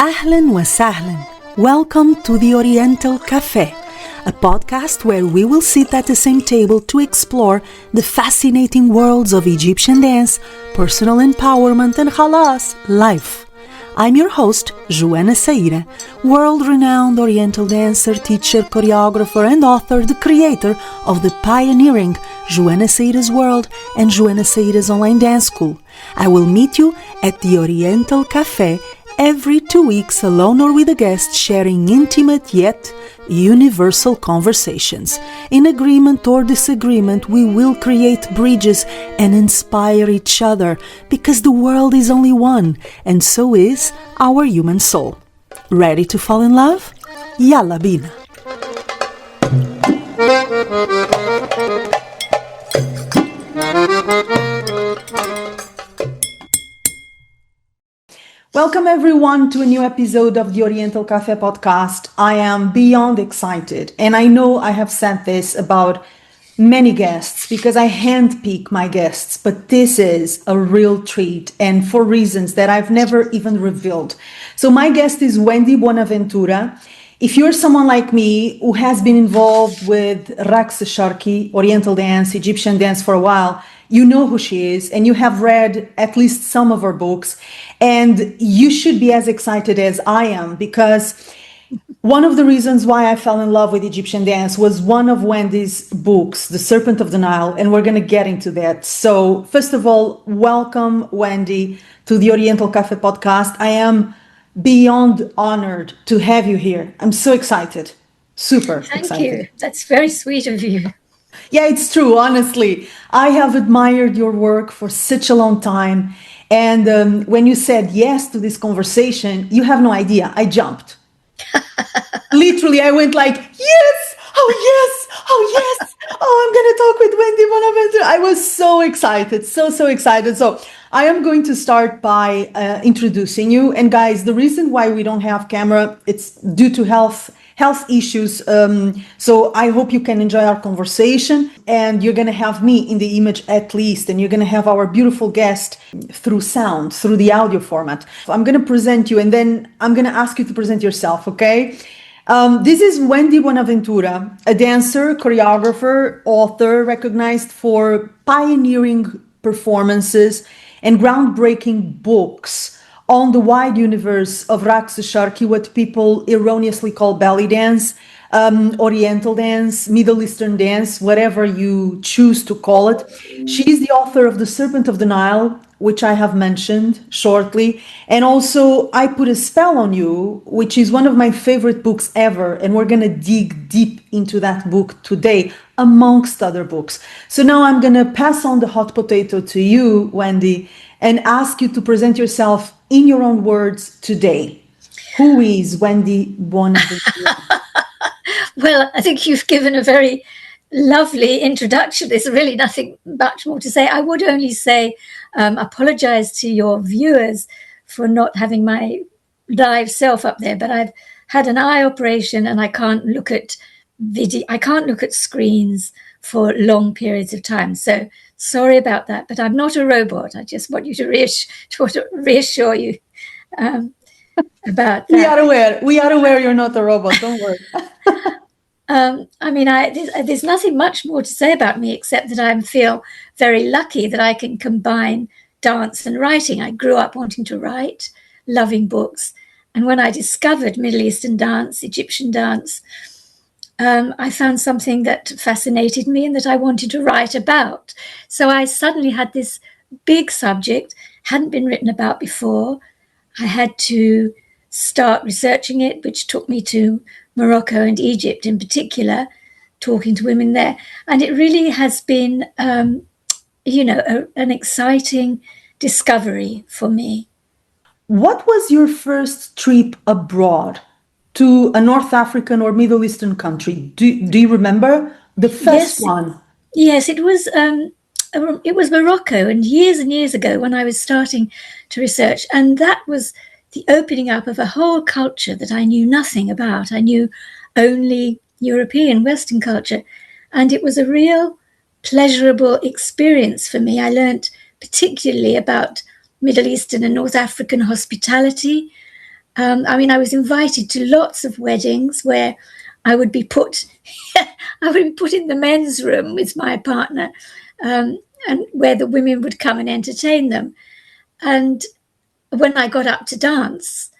Ahlan wa sahlan. Welcome to the Oriental Café, a podcast where we will sit at the same table to explore the fascinating worlds of Egyptian dance, personal empowerment, and halas, life. I'm your host, Joana Saahirah, world-renowned Oriental dancer, teacher, choreographer, and author, the creator of the pioneering Joana Saahirah's World and Joana Saahirah's Online Dance School. I will meet you at the Oriental Café every 2 weeks, alone or with a guest, sharing intimate yet universal conversations. In agreement or disagreement, we will create bridges and inspire each other, because the world is only one, and so is our human soul. Ready to fall in love? Yalla bina! Welcome everyone to a new episode of the Oriental Café podcast. I am beyond excited, and I know I have said this about many guests because I handpick my guests, but this is a real treat, and for reasons that I've never even revealed. So my guest is Wendy Buonaventura. If you're someone like me who has been involved with Raqs Sharqi, Oriental dance, Egyptian dance for a while, you know who she is, and you have read at least some of her books, and you should be as excited as I am, because one of the reasons why I fell in love with Egyptian dance was one of Wendy's books, The Serpent of the Nile, and we're going to get into that. So first of all, welcome, Wendy, to the Oriental Café podcast. I am beyond honored to have you here. I'm so excited. Super excited. Thank you. That's very sweet of you. Yeah, it's true. Honestly, I have admired your work for such a long time. And when you said yes to this conversation, you have no idea. I jumped. Literally, I went like, yes, oh, yes, oh, yes. Oh, I'm going to talk with Wendy Buonaventura. I was so excited, so excited. So I am going to start by introducing you. And guys, the reason why we don't have camera, it's due to health issues. So I hope you can enjoy our conversation, and you're going to have me in the image at least, and you're going to have our beautiful guest through sound, through the audio format. I'm going to present you, and then I'm going to ask you to present yourself, okay? This is Wendy Buonaventura, a dancer, choreographer, author, recognized for pioneering performances and groundbreaking books on the wide universe of Raqs Sharqi, what people erroneously call belly dance, Oriental dance, Middle Eastern dance, whatever you choose to call it. She is the author of The Serpent of the Nile, which I have mentioned shortly. And also, I Put a Spell on You, which is one of my favorite books ever. And we're going to dig deep into that book today, amongst other books. So now I'm going to pass on the hot potato to you, Wendy, and ask you to present yourself in your own words today. Who is Wendy Buonaventura? Well, I think you've given a very lovely introduction. There's really nothing much more to say. I would only say, apologize to your viewers for not having my live self up there, but I've had an eye operation and I can't look at video. I can't look at screens for long periods of time. So sorry about that, but I'm not a robot. I just want you to reassure you about that. We are aware you're not a robot. Don't worry. I mean, there's nothing much more to say about me except that I feel very lucky that I can combine dance and writing. I grew up wanting to write, loving books. And when I discovered Middle Eastern dance, Egyptian dance, I found something that fascinated me and that I wanted to write about. So I suddenly had this big subject, hadn't been written about before. I had to start researching it, which took me to Morocco and Egypt in particular, talking to women there. And it really has been, an exciting discovery for me. What was your first trip abroad to a North African or Middle Eastern country? Do you remember the first one? Yes, it was Morocco, and years ago when I was starting to research, and that was the opening up of a whole culture that I knew nothing about. I knew only European Western culture, and it was a real pleasurable experience for me. I learnt particularly about Middle Eastern and North African hospitality, I mean, I was invited to lots of weddings where I would be put, I would be put in the men's room with my partner, and where the women would come and entertain them. And when I got up to dance,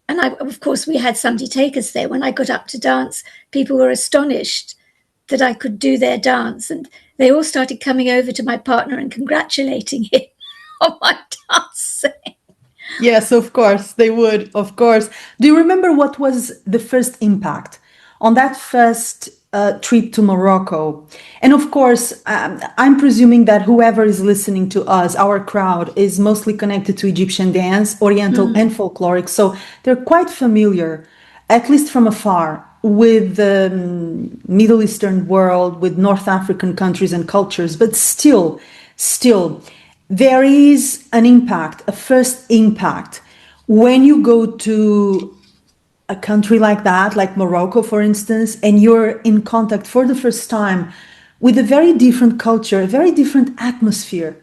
and of course we had somebody take us there. When I got up to dance, people were astonished that I could do their dance, and they all started coming over to my partner and congratulating him on my dancing. Yes, of course, they would, of course. Do you remember what was the first impact on that first trip to Morocco? And of course, I'm presuming that whoever is listening to us, our crowd, is mostly connected to Egyptian dance, Oriental and folkloric. So they're quite familiar, at least from afar, with the Middle Eastern world, with North African countries and cultures. But still, there is an impact, a first impact, when you go to a country like that, like Morocco, for instance, and you're in contact for the first time with a very different culture, a very different atmosphere,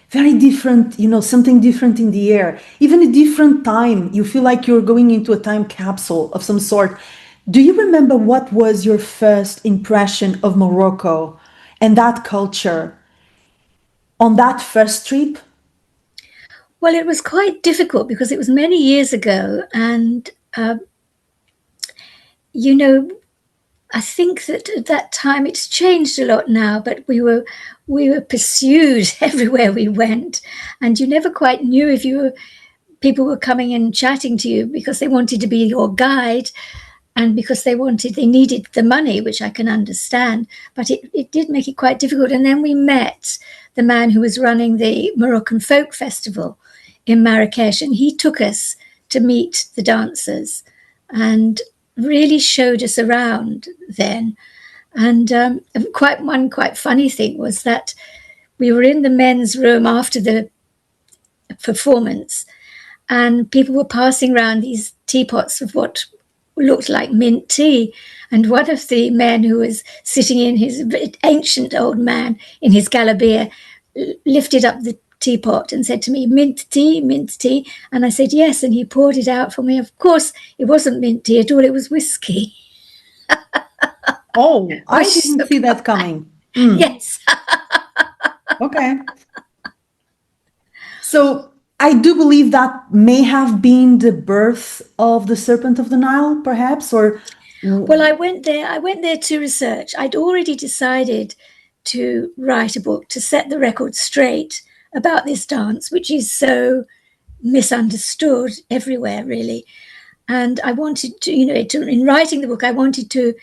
very different, something different in the air, even a different time. You feel like you're going into a time capsule of some sort. Do you remember what was your first impression of Morocco and that culture on that first trip? Well, it was quite difficult because it was many years ago, and I think that at that time it's changed a lot now, but we were pursued everywhere we went, and you never quite knew if people were coming and chatting to you because they wanted to be your guide, and because they needed the money, which I can understand, but it did make it quite difficult. And then we met the man who was running the Moroccan Folk Festival in Marrakesh, and he took us to meet the dancers and really showed us around then. And one quite funny thing was that we were in the men's room after the performance, and people were passing around these teapots of what looked like mint tea. And one of the men who was sitting in his ancient old man in his galabeer lifted up the teapot and said to me, mint tea, mint tea. And I said, yes. And he poured it out for me. Of course, it wasn't mint tea at all. It was whiskey. Oh, I didn't see that coming. Yes. Okay. So I do believe that may have been the birth of the Serpent of the Nile, perhaps, or... Well, I went there to research. I'd already decided to write a book to set the record straight about this dance, which is so misunderstood everywhere, really. And I wanted to, in writing the book, I wanted to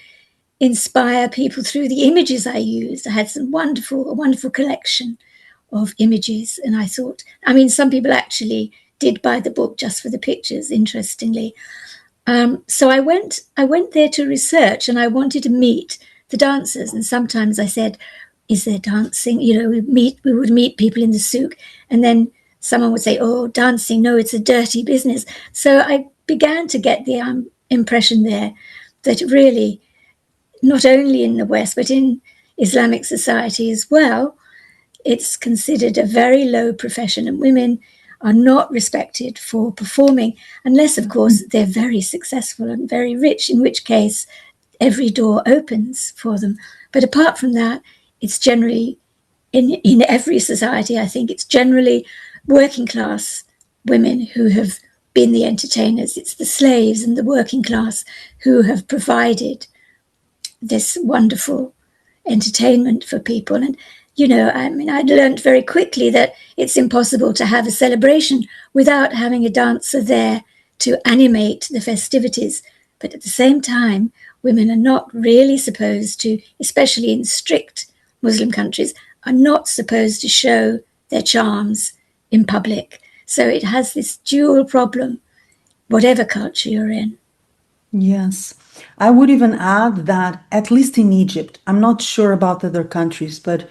inspire people through the images I used. I had a wonderful collection of images. And I thought, some people actually did buy the book just for the pictures, interestingly. So I went there to research, and I wanted to meet the dancers. And sometimes I said, is there dancing? We would meet people in the souk, and then someone would say, oh, dancing, no, it's a dirty business. So I began to get the impression there that really, not only in the West, but in Islamic society as well, it's considered a very low profession, and women are not respected for performing unless, of course, they're very successful and very rich, in which case every door opens for them. But apart from that, it's generally, in every society, I think, it's generally working class women who have been the entertainers. It's the slaves and the working class who have provided this wonderful entertainment for people. And I learned very quickly that it's impossible to have a celebration without having a dancer there to animate the festivities. But at the same time, women are not really supposed to, especially in strict Muslim countries, are not supposed to show their charms in public. So it has this dual problem, whatever culture you're in. Yes. I would even add that, at least in Egypt, I'm not sure about other countries, but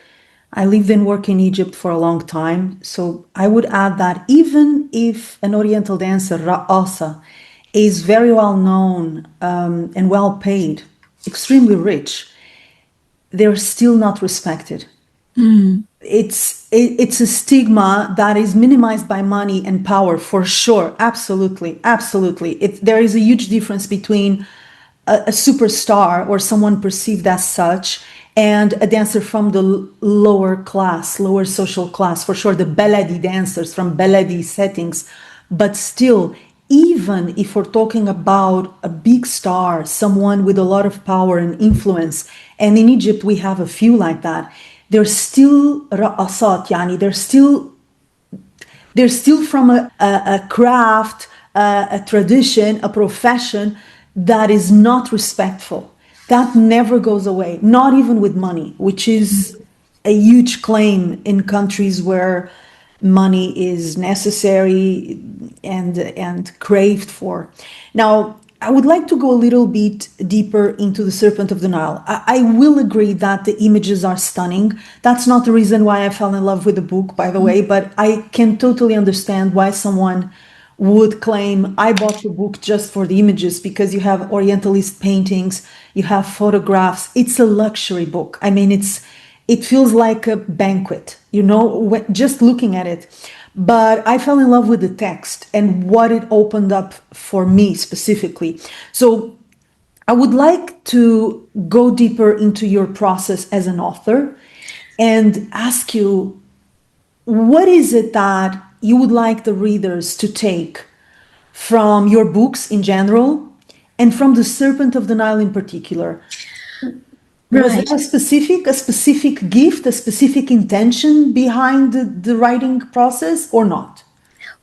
I lived and worked in Egypt for a long time. So I would add that even if an Oriental dancer, Ra'asa, is very well known and well paid, extremely rich, they're still not respected. It's a stigma that is minimized by money and power, for sure. Absolutely, absolutely. There is a huge difference between a superstar or someone perceived as such and a dancer from the lower class, lower social class, for sure. The baladi dancers from baladi settings, but still, even if we're talking about a big star, someone with a lot of power and influence, and in Egypt we have a few like that, they're still ra'asat, yani they're still from a craft, a tradition, a profession that is not respectful. That never goes away, not even with money, which is a huge claim in countries where money is necessary and craved for. Now, I would like to go a little bit deeper into the Serpent of the Nile. I will agree that the images are stunning. That's not the reason why I fell in love with the book, by the way, but I can totally understand why someone would claim I bought the book just for the images, because you have Orientalist paintings, you have photographs. It's a luxury book. I mean, it feels like a banquet, just looking at it. But I fell in love with the text and what it opened up for me specifically. So I would like to go deeper into your process as an author and ask you, what is it that you would like the readers to take from your books in general and from The Serpent of the Nile in particular? Was Right. there a specific gift, a specific intention behind the writing process or not?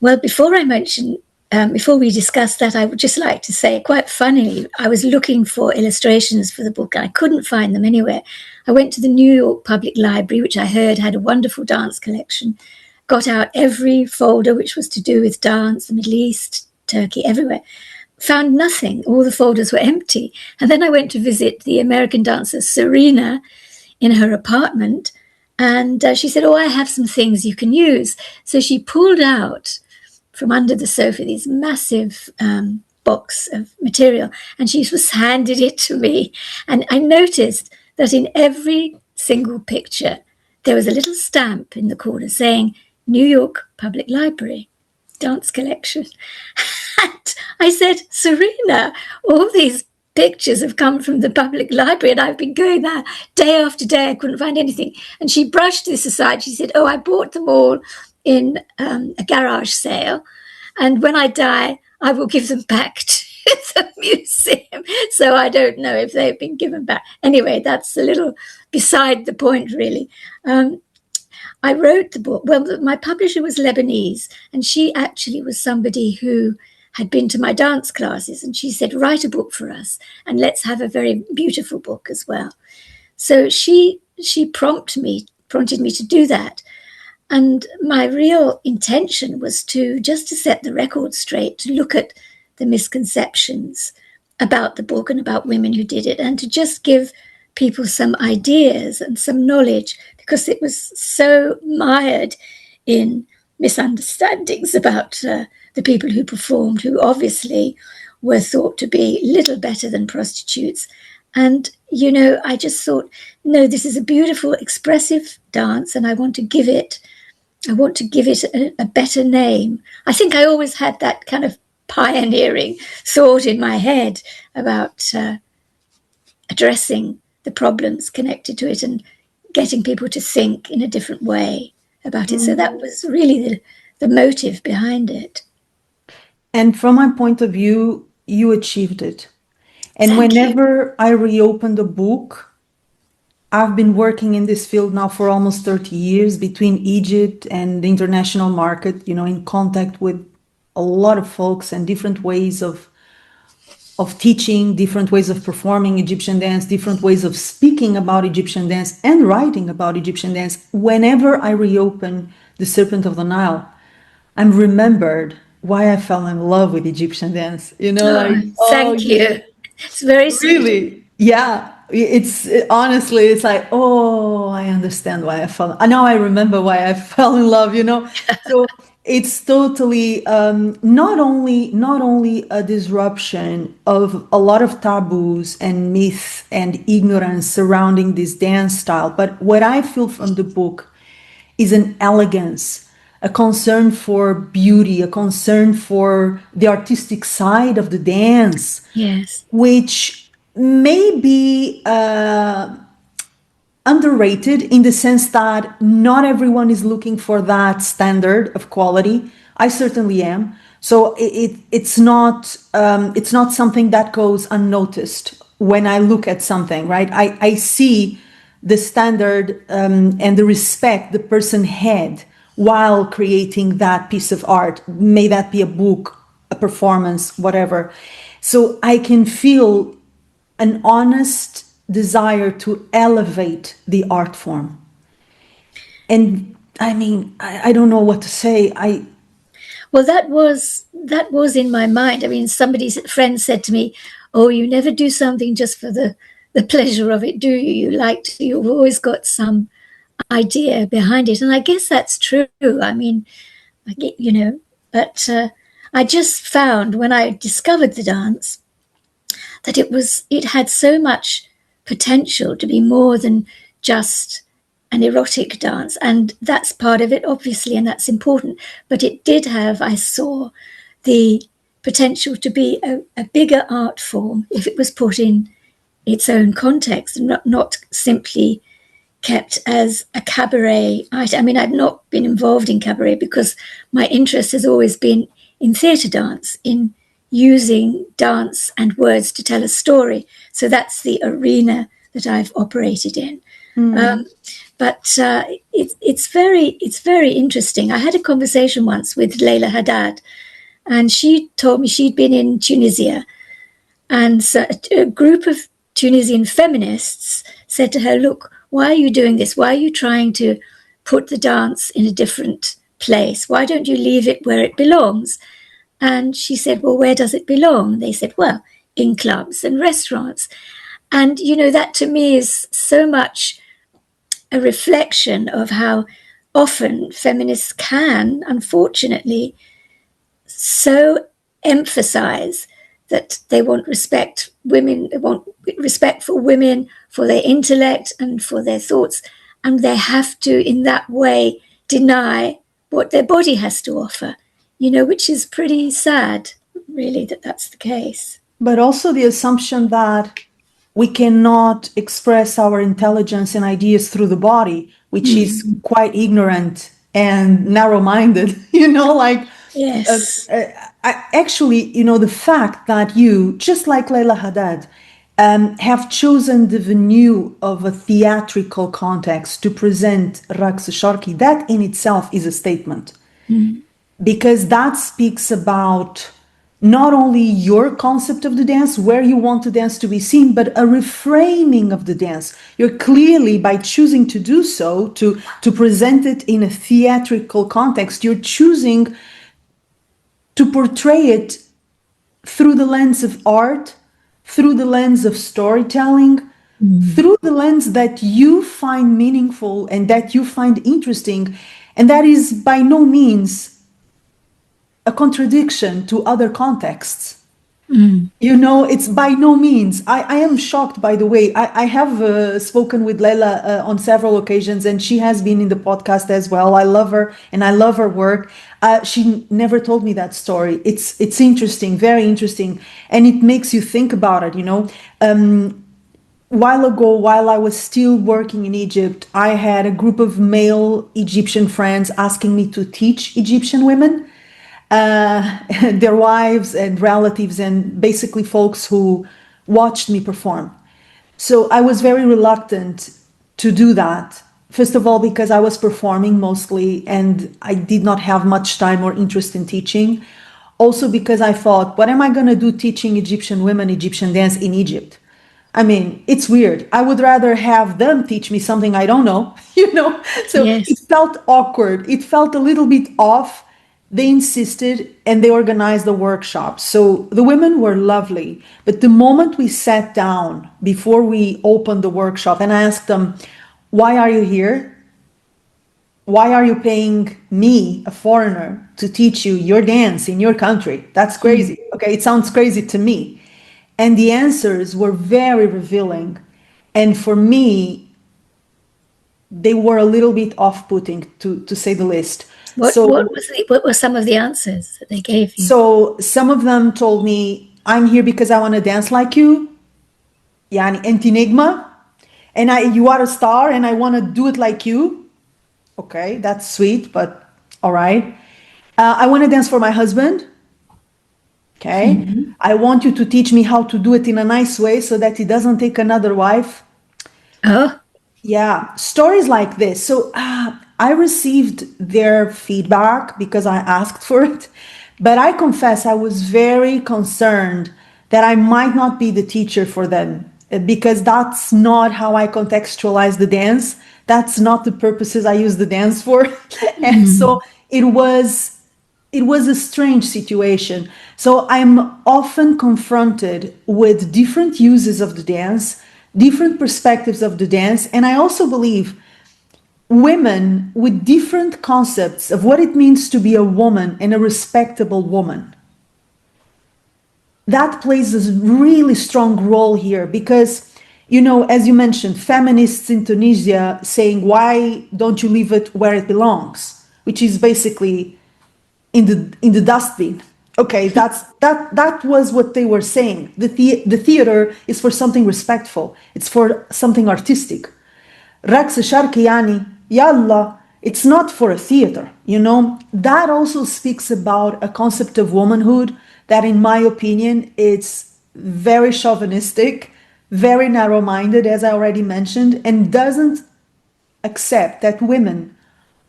Well, before we discuss that, I would just like to say, quite funnily, I was looking for illustrations for the book and I couldn't find them anywhere. I went to the New York Public Library, which I heard had a wonderful dance collection, got out every folder which was to do with dance, the Middle East, Turkey, everywhere. Found nothing. All the folders were empty. And then I went to visit the American dancer Serena in her apartment. And she said, I have some things you can use. So she pulled out from under the sofa these massive box of material, and she was handed it to me. And I noticed that in every single picture, there was a little stamp in the corner saying, New York Public Library, dance collection. And I said, Serena, all these pictures have come from the public library and I've been going there day after day. I couldn't find anything. And she brushed this aside. She said, I bought them all in a garage sale. And when I die, I will give them back to the museum. So I don't know if they've been given back. Anyway, that's a little beside the point, really. I wrote the book. Well, my publisher was Lebanese, and she actually was somebody who had been to my dance classes, and she said, write a book for us and let's have a very beautiful book as well. So she prompted me to do that. And my real intention was to set the record straight, to look at the misconceptions about the book and about women who did it, and to just give people some ideas and some knowledge, because it was so mired in misunderstandings about the people who performed, who obviously were thought to be little better than prostitutes. And, I just thought, no, this is a beautiful, expressive dance, and I want to give it a better name. I think I always had that kind of pioneering thought in my head about addressing the problems connected to it and getting people to think in a different way about it. So that was really the motive behind it. And from my point of view, you achieved it. And whenever I reopen the book, I've been working in this field now for almost 30 years between Egypt and the international market, in contact with a lot of folks and different ways of teaching, different ways of performing Egyptian dance, different ways of speaking about Egyptian dance and writing about Egyptian dance. Whenever I reopen The Serpent of the Nile, I'm remembered why I fell in love with Egyptian dance. Thank you. It's very sweet. Really, yeah. It's honestly, it's like, I understand why I fell. Now I remember why I fell in love. So it's totally not only a disruption of a lot of taboos and myth and ignorance surrounding this dance style, but what I feel from the book is an elegance, a concern for beauty, a concern for the artistic side of the dance, Yes. which may be underrated in the sense that not everyone is looking for that standard of quality. I certainly am. So it's not something that goes unnoticed when I look at something, right? I see the standard and the respect the person had while creating that piece of art. May that be a book, a performance, whatever. So I can feel an honest desire to elevate the art form. And I mean, I don't know what to say. Well, that was in my mind. I mean, somebody's friend said to me, "Oh, you never do something just for the pleasure of it, do you? You've always got some idea behind it." And I guess that's true. I mean, but I just found when I discovered the dance that it had so much potential to be more than just an erotic dance, and that's part of it, obviously, and that's important. But it did have, I saw, the potential to be a bigger art form if it was put in its own context and not simply kept as a cabaret item. I mean, I've not been involved in cabaret because my interest has always been in theatre dance, in using dance and words to tell a story. So that's the arena that I've operated in. But it's very interesting. I had a conversation once with Leila Haddad, and she told me she'd been in Tunisia, and so a group of Tunisian feminists said to her, "Look, why are you doing this? Why are you trying to put the dance in a different place? Why don't you leave it where it belongs?" And she said, "Well, where does it belong?" They said, "Well, in clubs and restaurants." And, that to me is so much a reflection of how often feminists can, unfortunately, so emphasize that they want they want respect for women, for their intellect and for their thoughts, and they have to, in that way, deny what their body has to offer, which is pretty sad, really, that that's the case. But also the assumption that we cannot express our intelligence and ideas through the body, which is quite ignorant and narrow-minded, Yes. Actually, the fact that you, just like Leila Haddad, have chosen the venue of a theatrical context to present Raqs Sharki, that in itself is a statement. Because that speaks about not only your concept of the dance, where you want the dance to be seen, but a reframing of the dance. You're clearly, by choosing to do so, to present it in a theatrical context, you're choosing to portray it through the lens of art, through the lens of storytelling, through the lens that you find meaningful and that you find interesting. And that is by no means a contradiction to other contexts. It's by no means. I am shocked, by the way. I have spoken with Leila on several occasions, and she has been in the podcast as well. I love her, and I love her work. She never told me that story. It's interesting, very interesting, and it makes you think about it. While ago, while I was still working in Egypt, I had a group of male Egyptian friends asking me to teach Egyptian women. Their wives and relatives and basically folks who watched me perform. So I was very reluctant to do that. First of all, because I was performing mostly and I did not have much time or interest in teaching. Also because I thought, what am I going to do teaching Egyptian women Egyptian dance in Egypt? I mean, it's weird. I would rather have them teach me something I don't know, So Yes. It felt awkward. It felt a little bit off. They insisted and they organized the workshop. So the women were lovely. But the moment we sat down before we opened the workshop and I asked them, why are you here? Why are you paying me, a foreigner, to teach you your dance in your country. That's crazy. Okay, it sounds crazy to me. And the answers were very revealing. And for me, they were a little bit off-putting, to say the least. What were some of the answers that they gave you? So some of them told me, I'm here because I want to dance like you. Yani enigma. And you are a star and I want to do it like you. Okay, that's sweet, but all right. I want to dance for my husband. Okay. I want you to teach me how to do it in a nice way so that he doesn't take another wife. Oh, Yeah, stories like this. So I received their feedback because I asked for it. But I confess I was very concerned that I might not be the teacher for them because that's not how I contextualize the dance. That's not the purposes I use the dance for. And so it was a strange situation. So I'm often confronted with different uses of the dance, different perspectives of the dance, and I also believe women with different concepts of what it means to be a woman and a respectable woman. That plays a really strong role here because, you know, as you mentioned, feminists in Tunisia saying, why don't you leave it where it belongs? Which is basically in the dustbin. Okay, that was what they were saying. The theater is for something respectful. It's for something artistic. Raqs sharqi yani yalla. It's not for a theater, you know. That also speaks about a concept of womanhood that, in my opinion, it's very chauvinistic, very narrow-minded, as I already mentioned, and doesn't accept that women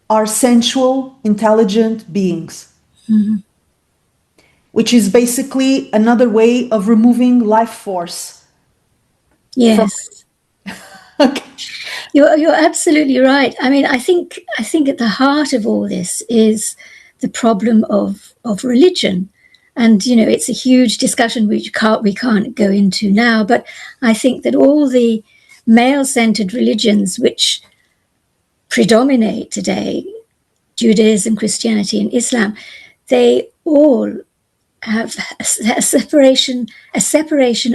are sensual, intelligent beings. Which is basically another way of removing life force. yes. Okay. You're absolutely right. I mean, I think at the heart of all this is the problem of religion. And, you know, it's a huge discussion which we can't go into now. But I think that all the male-centered religions which predominate today, Judaism, Christianity, and Islam, they all have a separation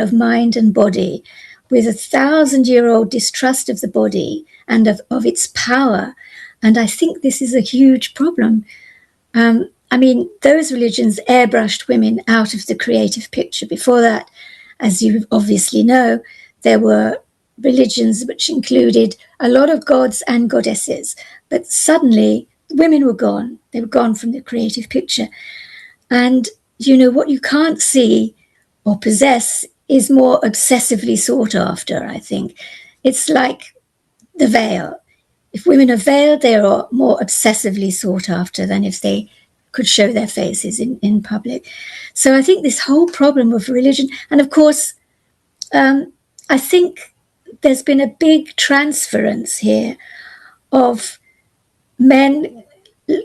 of mind and body, with 1,000-year-old distrust of the body and of its power. And I think this is a huge problem. I mean, those religions airbrushed women out of the creative picture. Before that, as you obviously know, there were religions which included a lot of gods and goddesses. But suddenly, women were gone. They were gone from the creative picture. And, you know, what you can't see or possess is more obsessively sought after, I think. It's like the veil. If women are veiled, they are more obsessively sought after than if they could show their faces in public. So I think this whole problem of religion, and of course, I think there's been a big transference here of men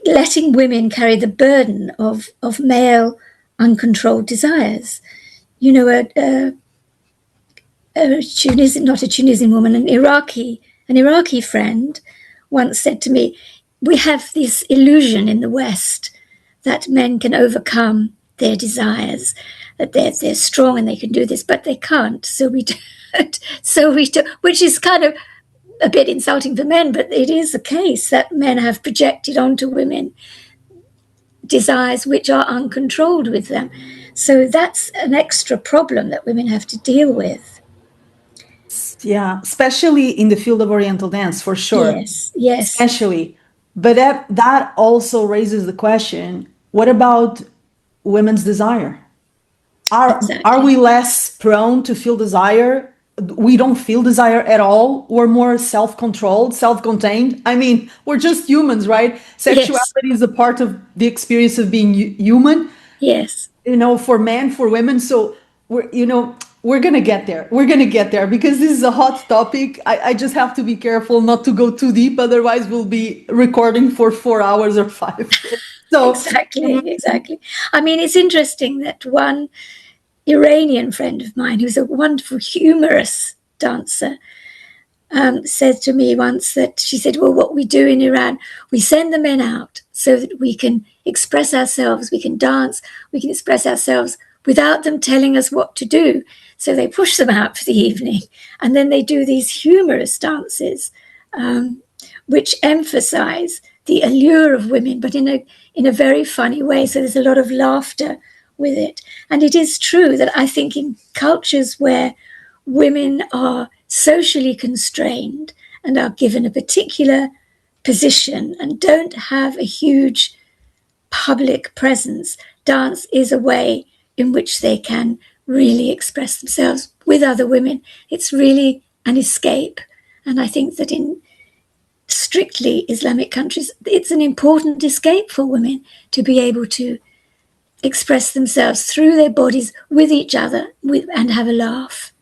letting women carry the burden of male uncontrolled desires. You know, a Tunisian, not a Tunisian woman, an Iraqi friend once said to me, we have this illusion in the West that men can overcome their desires, that they're strong and they can do this, but they can't. So we don't. So we do, which is kind of a bit insulting for men, but it is the case that men have projected onto women desires which are uncontrolled with them. So that's an extra problem that women have to deal with. Yeah, especially in the field of Oriental dance, for sure. Yes. Especially. But that also raises the question, what about women's desire? Are we less prone to feel desire? We don't feel desire at all. We're more self-controlled, self-contained. I mean, we're just humans, right? Sexuality is a part of the experience of being human. Yes. You know, for men, for women. So we're going to get there. We're going to get there because this is a hot topic. I just have to be careful not to go too deep. Otherwise, we'll be recording for 4 hours or 5. So Exactly. I mean, it's interesting that one Iranian friend of mine, who's a wonderful, humorous dancer, said to me once that she said, well, what we do in Iran, we send the men out so that we can express ourselves, we can dance, we can express ourselves without them telling us what to do. So they push them out for the evening, and then they do these humorous dances, which emphasize the allure of women, but in a very funny way. So there's a lot of laughter with it. And it is true that I think in cultures where women are socially constrained and are given a particular position and don't have a huge public presence, dance is a way in which they can really express themselves with other women. It's really an escape. And I think that in strictly Islamic countries, it's an important escape for women to be able to express themselves through their bodies with each other and have a laugh.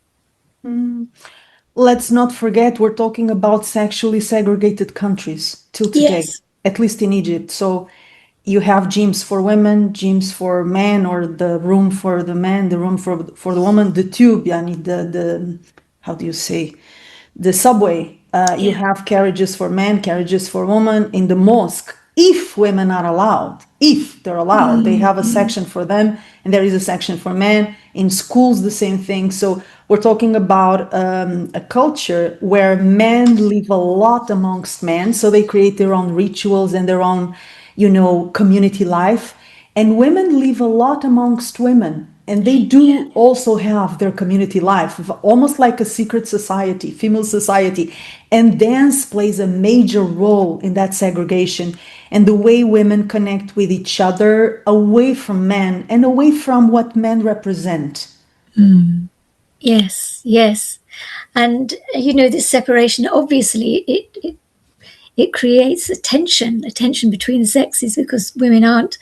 Let's not forget, we're talking about sexually segregated countries till today, Yes. at least in Egypt. So you have gyms for women, gyms for men, or the room for the man, the room for the woman, the tube, yani the how do you say, the subway. You have carriages for men, carriages for women. In the mosque, if women are allowed, if they're allowed, they have a section for them, and there is a section for men. In schools, the same thing. So we're talking about a culture where men live a lot amongst men, so they create their own rituals and their own, community life. And women live a lot amongst women, and they do also have their community life, almost like a secret society, female society. And dance plays a major role in that segregation and the way women connect with each other away from men and away from what men represent. Yes, yes. And, this separation, obviously, it creates a tension between the sexes, because women aren't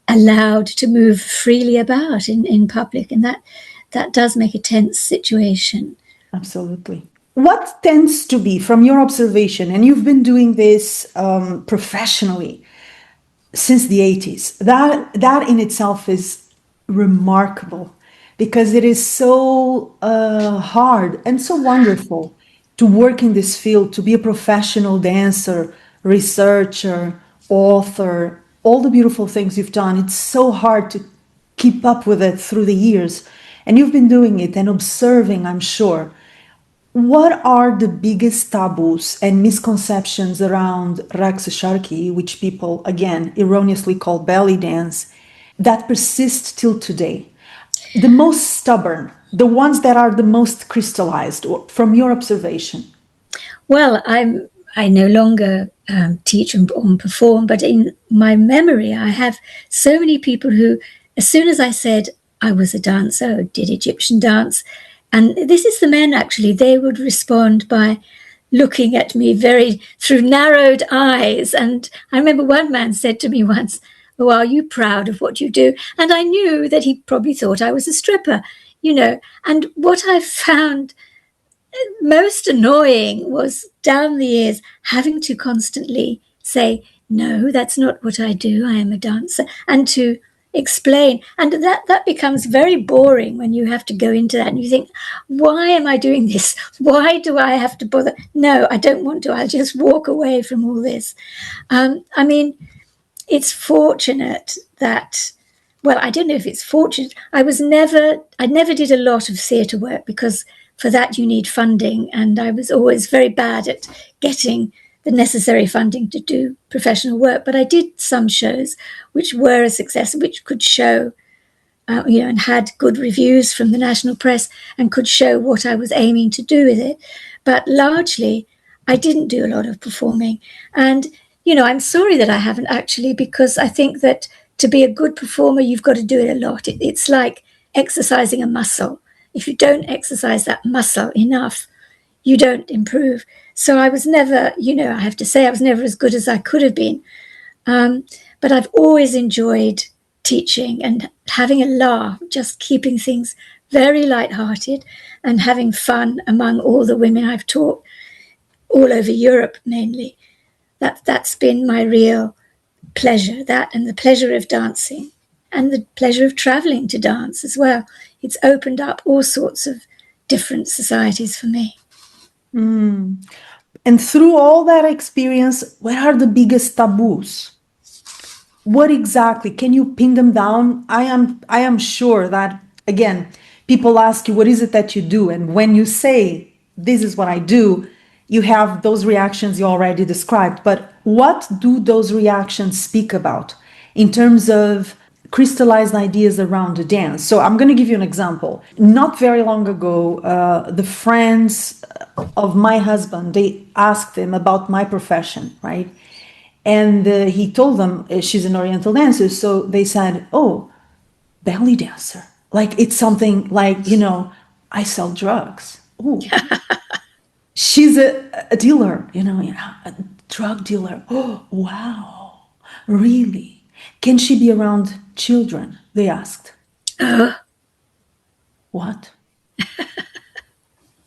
allowed to move freely about in public. And that does make a tense situation. Absolutely. What tends to be, from your observation, and you've been doing this professionally since the 80s, that in itself is remarkable, because it is so hard and so wonderful to work in this field, to be a professional dancer, researcher, author, all the beautiful things you've done. It's so hard to keep up with it through the years. And you've been doing it and observing, I'm sure. What are the biggest taboos and misconceptions around Raqs Sharqi, which people, again, erroneously call belly dance, that persist till today? The most stubborn, the ones that are the most crystallized, from your observation? Well, I no longer teach and perform, but in my memory, I have so many people who, as soon as I said I was a dancer, did Egyptian dance, and this is the men actually, they would respond by looking at me very through narrowed eyes. And I remember one man said to me once, "Oh, are you proud of what you do?" And I knew that he probably thought I was a stripper, And what I found most annoying was down the years having to constantly say, "No, that's not what I do. I am a dancer," and to explain. And that becomes very boring when you have to go into that and you think, why am I doing this? Why do I have to bother? No, I don't want to. I'll just walk away from all this. It's fortunate that, well, I don't know if it's fortunate. I never did a lot of theatre work, because for that you need funding, and I was always very bad at getting the necessary funding to do professional work. But I did some shows which were a success, which could show, and had good reviews from the national press and could show what I was aiming to do with it. But largely, I didn't do a lot of performing. And, I'm sorry that I haven't actually, because I think that to be a good performer, you've got to do it a lot. It's like exercising a muscle. If you don't exercise that muscle enough, you don't improve. So I was never, I have to say, I was never as good as I could have been. But I've always enjoyed teaching and having a laugh, just keeping things very lighthearted and having fun among all the women I've taught all over Europe, mainly. That's been my real pleasure, that and the pleasure of dancing and the pleasure of traveling to dance as well. It's opened up all sorts of different societies for me. And through all that experience, what are the biggest taboos? What exactly? Can you pin them down? I am sure that, again, people ask you, what is it that you do? And when you say, this is what I do, you have those reactions you already described. But what do those reactions speak about in terms of crystallized ideas around the dance? So I'm going to give you an example. Not very long ago, the friends of my husband, they asked him about my profession, right? And he told them she's an Oriental dancer. So they said, oh, belly dancer. Like it's something like, I sell drugs. Oh, she's a dealer, yeah, a drug dealer. Oh, wow. Really? Can she be around children? They asked. What?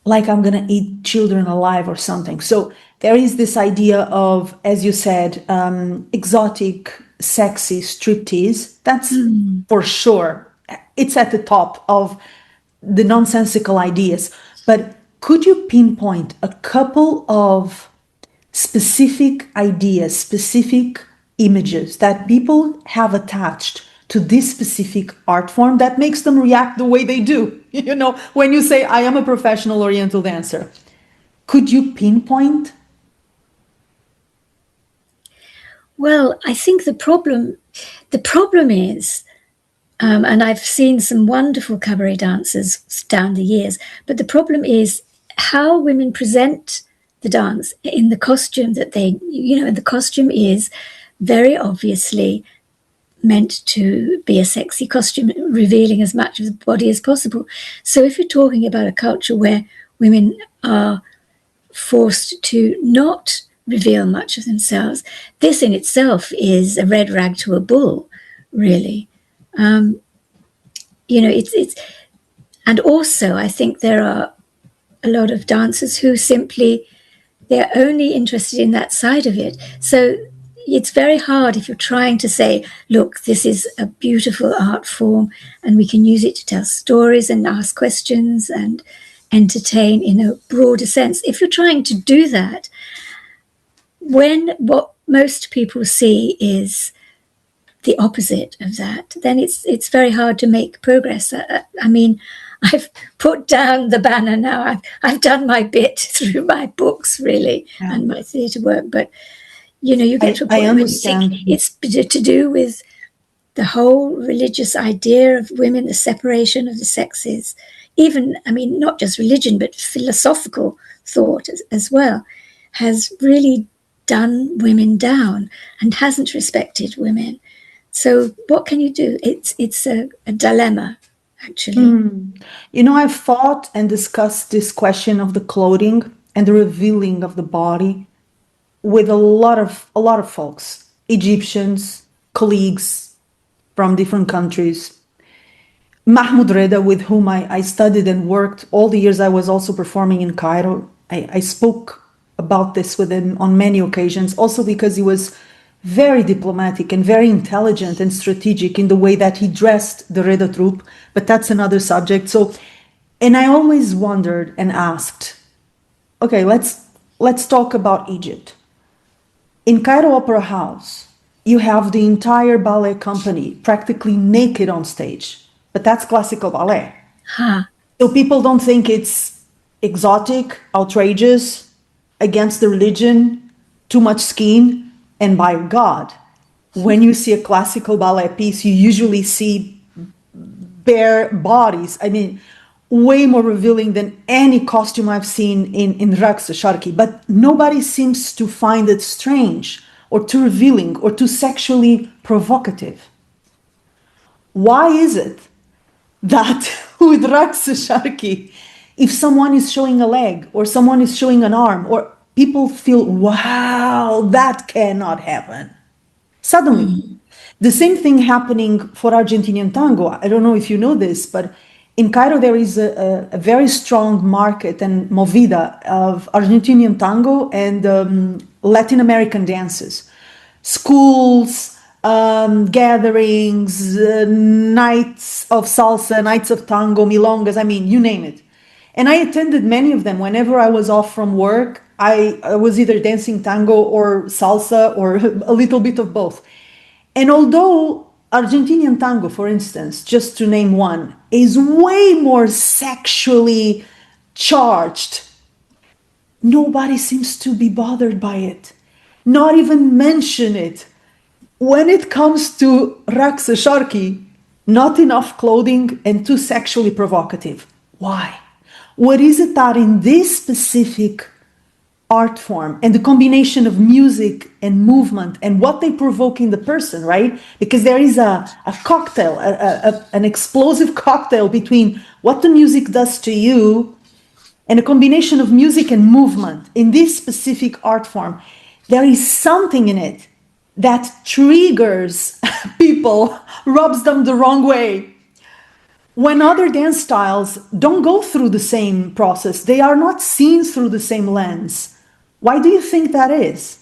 Like I'm going to eat children alive or something. So there is this idea of, as you said, exotic, sexy striptease. That's for sure. It's at the top of the nonsensical ideas. But could you pinpoint a couple of specific ideas, specific images that people have attached to this specific art form that makes them react the way they do? When you say, I am a professional Oriental dancer, could you pinpoint? Well, I think the problem is, and I've seen some wonderful cabaret dancers down the years, but the problem is how women present the dance in the costume that and the costume is very obviously meant to be a sexy costume, revealing as much of the body as possible. So if you're talking about a culture where women are forced to not reveal much of themselves, this in itself is a red rag to a bull, really. It's and also I think there are a lot of dancers who simply they're only interested in that side of it. So it's very hard if you're trying to say, look, this is a beautiful art form and we can use it to tell stories and ask questions and entertain in a broader sense. If you're trying to do that, when what most people see is the opposite of that, then it's very hard to make progress. I mean, I've put down the banner now. I've done my bit through my books, really, and my theatre work. But, you get to a point where you think it's to do with the whole religious idea of women, the separation of the sexes. Even, I mean, not just religion, but philosophical thought as well, has really done women down and hasn't respected women. So what can you do? It's a dilemma, actually. I've thought and discussed this question of the clothing and the revealing of the body with a lot of folks, Egyptians, colleagues from different countries. Mahmoud Reda, with whom I studied and worked all the years I was also performing in Cairo. I spoke about this with him on many occasions, also because he was very diplomatic and very intelligent and strategic in the way that he dressed the Reda troupe, but that's another subject. So, and I always wondered and asked, okay, let's talk about Egypt. In Cairo Opera House, you have the entire ballet company practically naked on stage, but that's classical ballet. So people don't think it's exotic, outrageous, against the religion, too much skin. And by God, when you see a classical ballet piece, you usually see bare bodies. I mean, way more revealing than any costume I've seen in Raqs Sharqi. But nobody seems to find it strange or too revealing or too sexually provocative. Why is it that with Raqs Sharqi, if someone is showing a leg or someone is showing an arm, or people feel, wow, that cannot happen. Suddenly, the same thing happening for Argentinian tango. I don't know if you know this, but in Cairo, there is a very strong market and movida of Argentinian tango and Latin American dances. Schools, gatherings, nights of salsa, nights of tango, milongas, I mean, you name it. And I attended many of them. Whenever I was off from work, I was either dancing tango or salsa or a little bit of both. And although Argentinian tango, for instance, just to name one, is way more sexually charged, nobody seems to be bothered by it, not even mention it. When it comes to Raksa Sharki, not enough clothing and too sexually provocative. Why? What is it that in this specific art form and the combination of music and movement and what they provoke in the person, right? Because there is a cocktail, an explosive cocktail between what the music does to you and a combination of music and movement in this specific art form. There is something in it that triggers people, rubs them the wrong way. When other dance styles don't go through the same process, they are not seen through the same lens. Why do you think that is?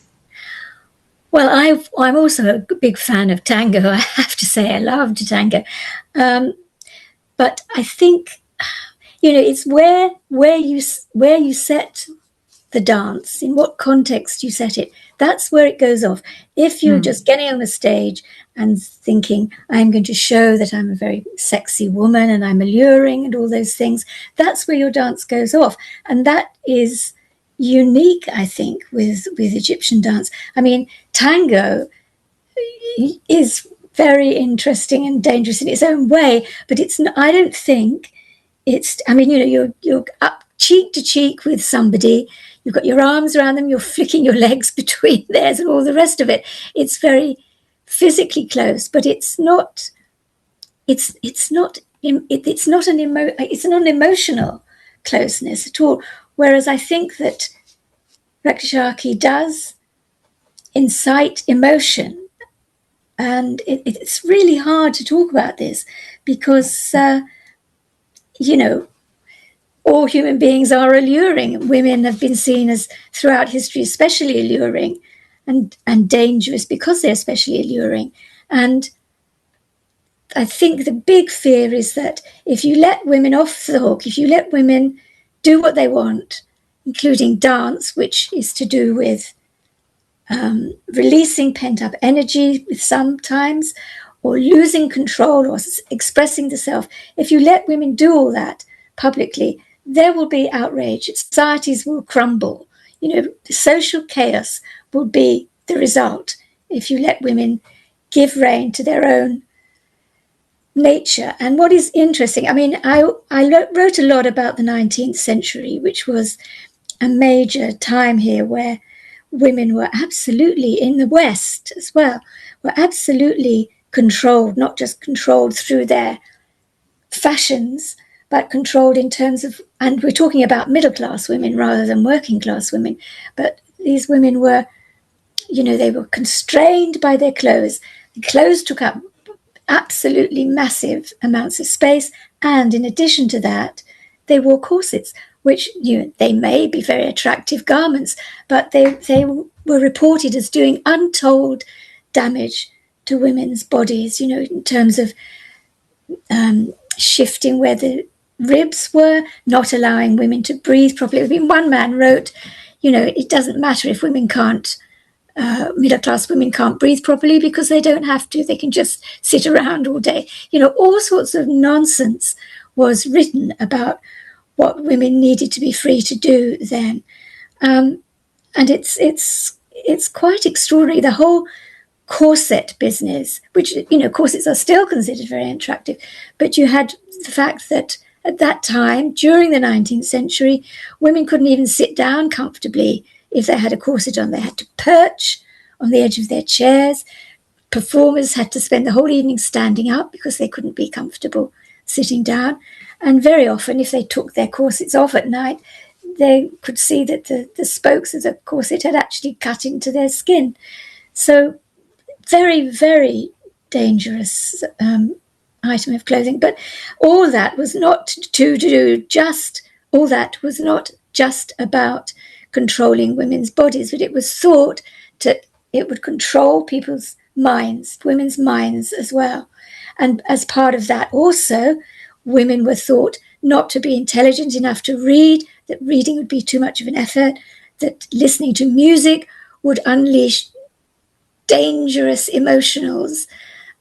Well, I'm also a big fan of tango. I have to say, I loved tango. But I think, it's where you set the dance, in what context you set it. That's where it goes off. If you're just getting on the stage and thinking, I'm going to show that I'm a very sexy woman and I'm alluring and all those things, that's where your dance goes off. And that is unique, I think, with Egyptian dance. I mean, tango is very interesting and dangerous in its own way, but I don't think you're up cheek to cheek with somebody, you've got your arms around them, you're flicking your legs between theirs and all the rest of it. It's very physically close, but it's not an emotional closeness at all. Whereas I think that Rakshaki does incite emotion, and it's really hard to talk about this because all human beings are alluring. Women have been seen as, throughout history, especially alluring and dangerous because they're especially alluring. And I think the big fear is that if you let women off the hook, if you let women do what they want, including dance, which is to do with releasing pent-up energy sometimes, or losing control or expressing the self, if you let women do all that publicly, there will be outrage. Societies will crumble. Social chaos will be the result if you let women give rein to their own nature. And what is interesting, I wrote a lot about the 19th century, which was a major time here where women were absolutely, in the West as well, were absolutely controlled, not just controlled through their fashions, but controlled in terms of, and we're talking about middle-class women rather than working-class women, but these women were, they were constrained by their clothes. The clothes took up absolutely massive amounts of space, and in addition to that, they wore corsets, which, they may be very attractive garments, but they were reported as doing untold damage to women's bodies, in terms of shifting where the ribs were, not allowing women to breathe properly. One man wrote, it doesn't matter if women can't, middle-class women can't breathe properly because they don't have to. They can just sit around all day. All sorts of nonsense was written about what women needed to be free to do then. And it's quite extraordinary. The whole corset business, which, corsets are still considered very attractive, but you had the fact that at that time, during the 19th century, women couldn't even sit down comfortably if they had a corset on. They had to perch on the edge of their chairs. Performers had to spend the whole evening standing up because they couldn't be comfortable sitting down. And very often, if they took their corsets off at night, they could see that the spokes of the corset had actually cut into their skin. So very, very dangerous item of clothing. But all that was not just about controlling women's bodies, but it was thought that it would control people's minds, women's minds as well. And as part of that also, women were thought not to be intelligent enough to read, that reading would be too much of an effort, that listening to music would unleash dangerous emotionals.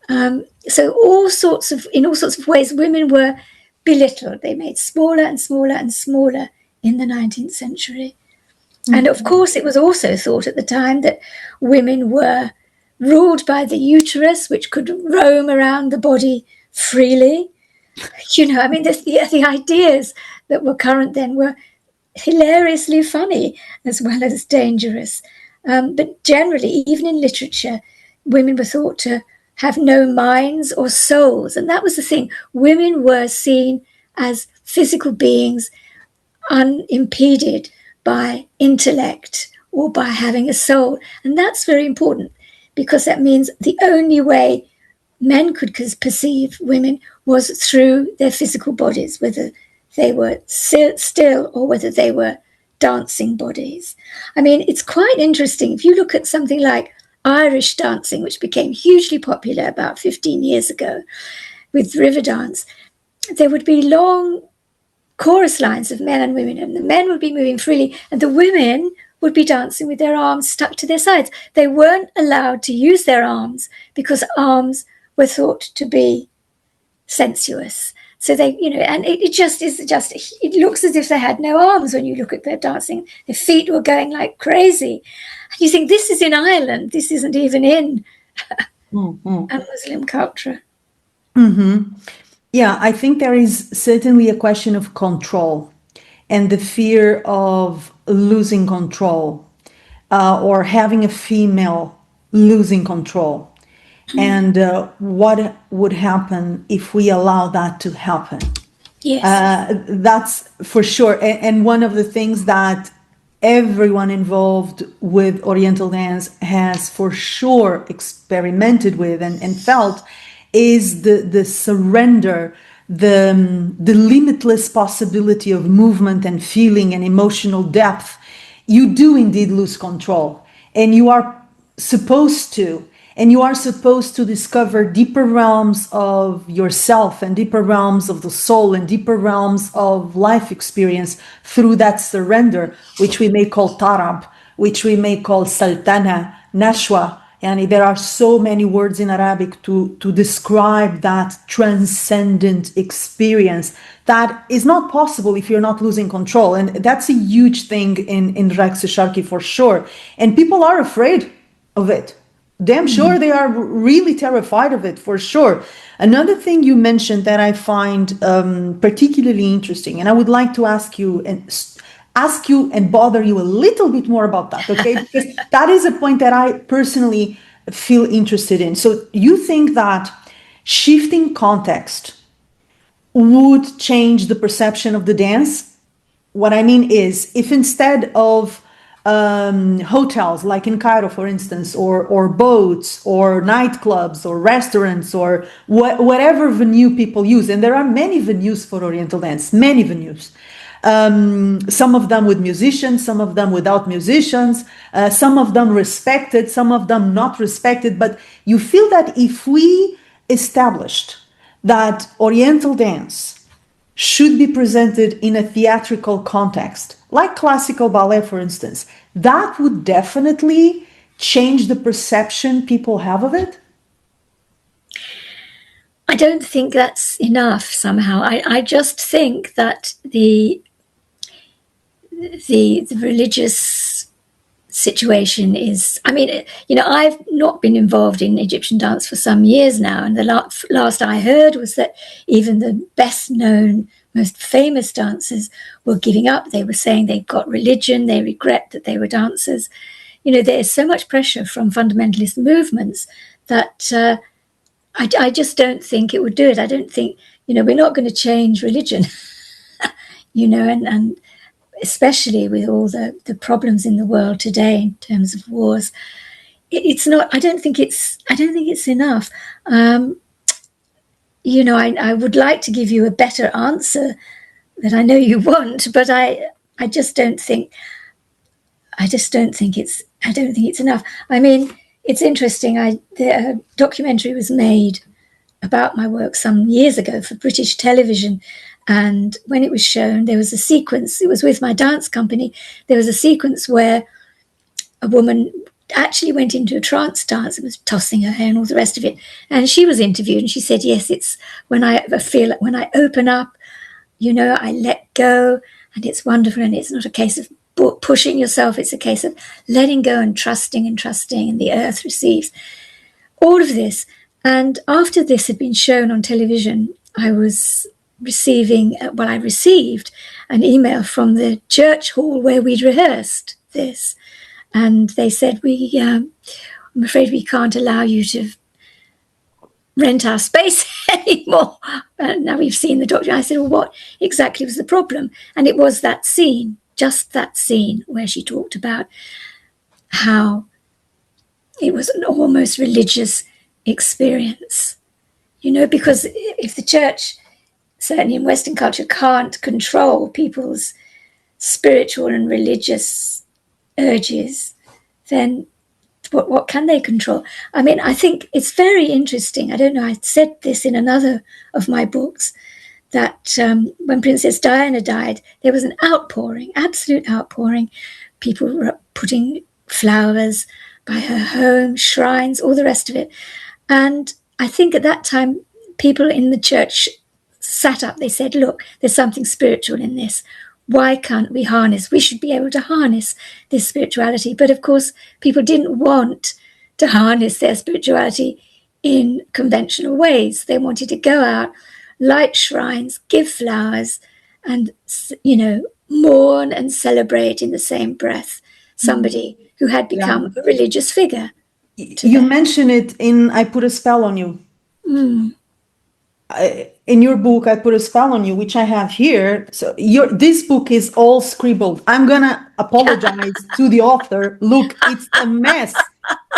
So in all sorts of ways, women were belittled. They made smaller and smaller and smaller in the 19th century. Mm-hmm. And of course, it was also thought at the time that women were ruled by the uterus, which could roam around the body freely. I mean, the ideas that were current then were hilariously funny as well as dangerous. But generally, even in literature, women were thought to have no minds or souls. And that was the thing. Women were seen as physical beings unimpeded by intellect or by having a soul. And that's very important, because that means the only way men could perceive women was through their physical bodies, whether they were still or whether they were dancing bodies. I mean, it's quite interesting. If you look at something like Irish dancing, which became hugely popular about 15 years ago with river dance, there would be long chorus lines of men and women, and the men would be moving freely, and the women would be dancing with their arms stuck to their sides. They weren't allowed to use their arms because arms were thought to be sensuous. So they, and it looks as if they had no arms when you look at their dancing. Their feet were going like crazy. And you think, this is in Ireland. This isn't even in a Muslim culture. Mm-hmm. Yeah, I think there is certainly a question of control and the fear of losing control, or having a female losing control. And what would happen if we allow that to happen? Yes. That's for sure. And one of the things that everyone involved with Oriental dance has for sure experimented with and felt is the surrender, the limitless possibility of movement and feeling and emotional depth. You do indeed lose control, and you are supposed to. And you are supposed to discover deeper realms of yourself and deeper realms of the soul and deeper realms of life experience through that surrender, which we may call tarab, which we may call saltana, nashwa. And there are so many words in Arabic to describe that transcendent experience that is not possible if you're not losing control. And that's a huge thing in Raqs Sharqi for sure. And people are afraid of it. Damn sure they are really terrified of it, for sure. Another thing you mentioned that I find particularly interesting, and I would like to ask you and bother you a little bit more about that, okay? Because that is a point that I personally feel interested in. So you think that shifting context would change the perception of the dance? What I mean is, if instead of hotels like in Cairo, for instance, or boats or nightclubs or restaurants or whatever venue people use, and there are many venues for Oriental dance, many venues, some of them with musicians, some of them without musicians, some of them respected, some of them not respected, but you feel that if we established that Oriental dance should be presented in a theatrical context, like classical ballet, for instance, that would definitely change the perception people have of it? I don't think that's enough somehow. I just think that the religious situation is, I mean, I've not been involved in Egyptian dance for some years now, and the last I heard was that even the best known, most famous dancers were giving up. They were saying they got religion, they regret that they were dancers. There's so much pressure from fundamentalist movements that I just don't think it would do it. I don't think, we're not going to change religion, and especially with all the problems in the world today in terms of wars. It's not, I don't think it's enough. I would like to give you a better answer that I know you want, but I just don't think it's enough. I mean, it's interesting. A documentary was made about my work some years ago for British television, and when it was shown, there was a sequence. It was with my dance company. There was a sequence where a woman actually went into a trance dance and was tossing her hair and all the rest of it. And she was interviewed and she said, yes, it's when I open up, I let go, and it's wonderful. And it's not a case of pushing yourself. It's a case of letting go and trusting, and the earth receives all of this. And after this had been shown on television, I received an email from the church hall where we'd rehearsed this. And they said, I'm afraid we can't allow you to rent our space anymore. Now we've seen the doctor. I said, well, what exactly was the problem? And it was that scene, just that scene where she talked about how it was an almost religious experience. Because if the church, certainly in Western culture, can't control people's spiritual and religious urges, then what can they control? I mean, I think it's very interesting. I don't know, I said this in another of my books, that when Princess Diana died, there was an outpouring, absolute outpouring. People were putting flowers by her home, shrines, all the rest of it. And I think at that time, people in the church sat up. They said, look, there's something spiritual in this. Why can't we harness? We should be able to harness this spirituality. But of course, people didn't want to harness their spirituality in conventional ways. They wanted to go out, light shrines, give flowers, and, mourn and celebrate in the same breath somebody who had become a religious figure. You mentioned it in I Put a Spell on You. Mm. In your book, I Put a Spell on You, which I have here. So this book is all scribbled. I'm going to apologize to the author. Look, it's a mess.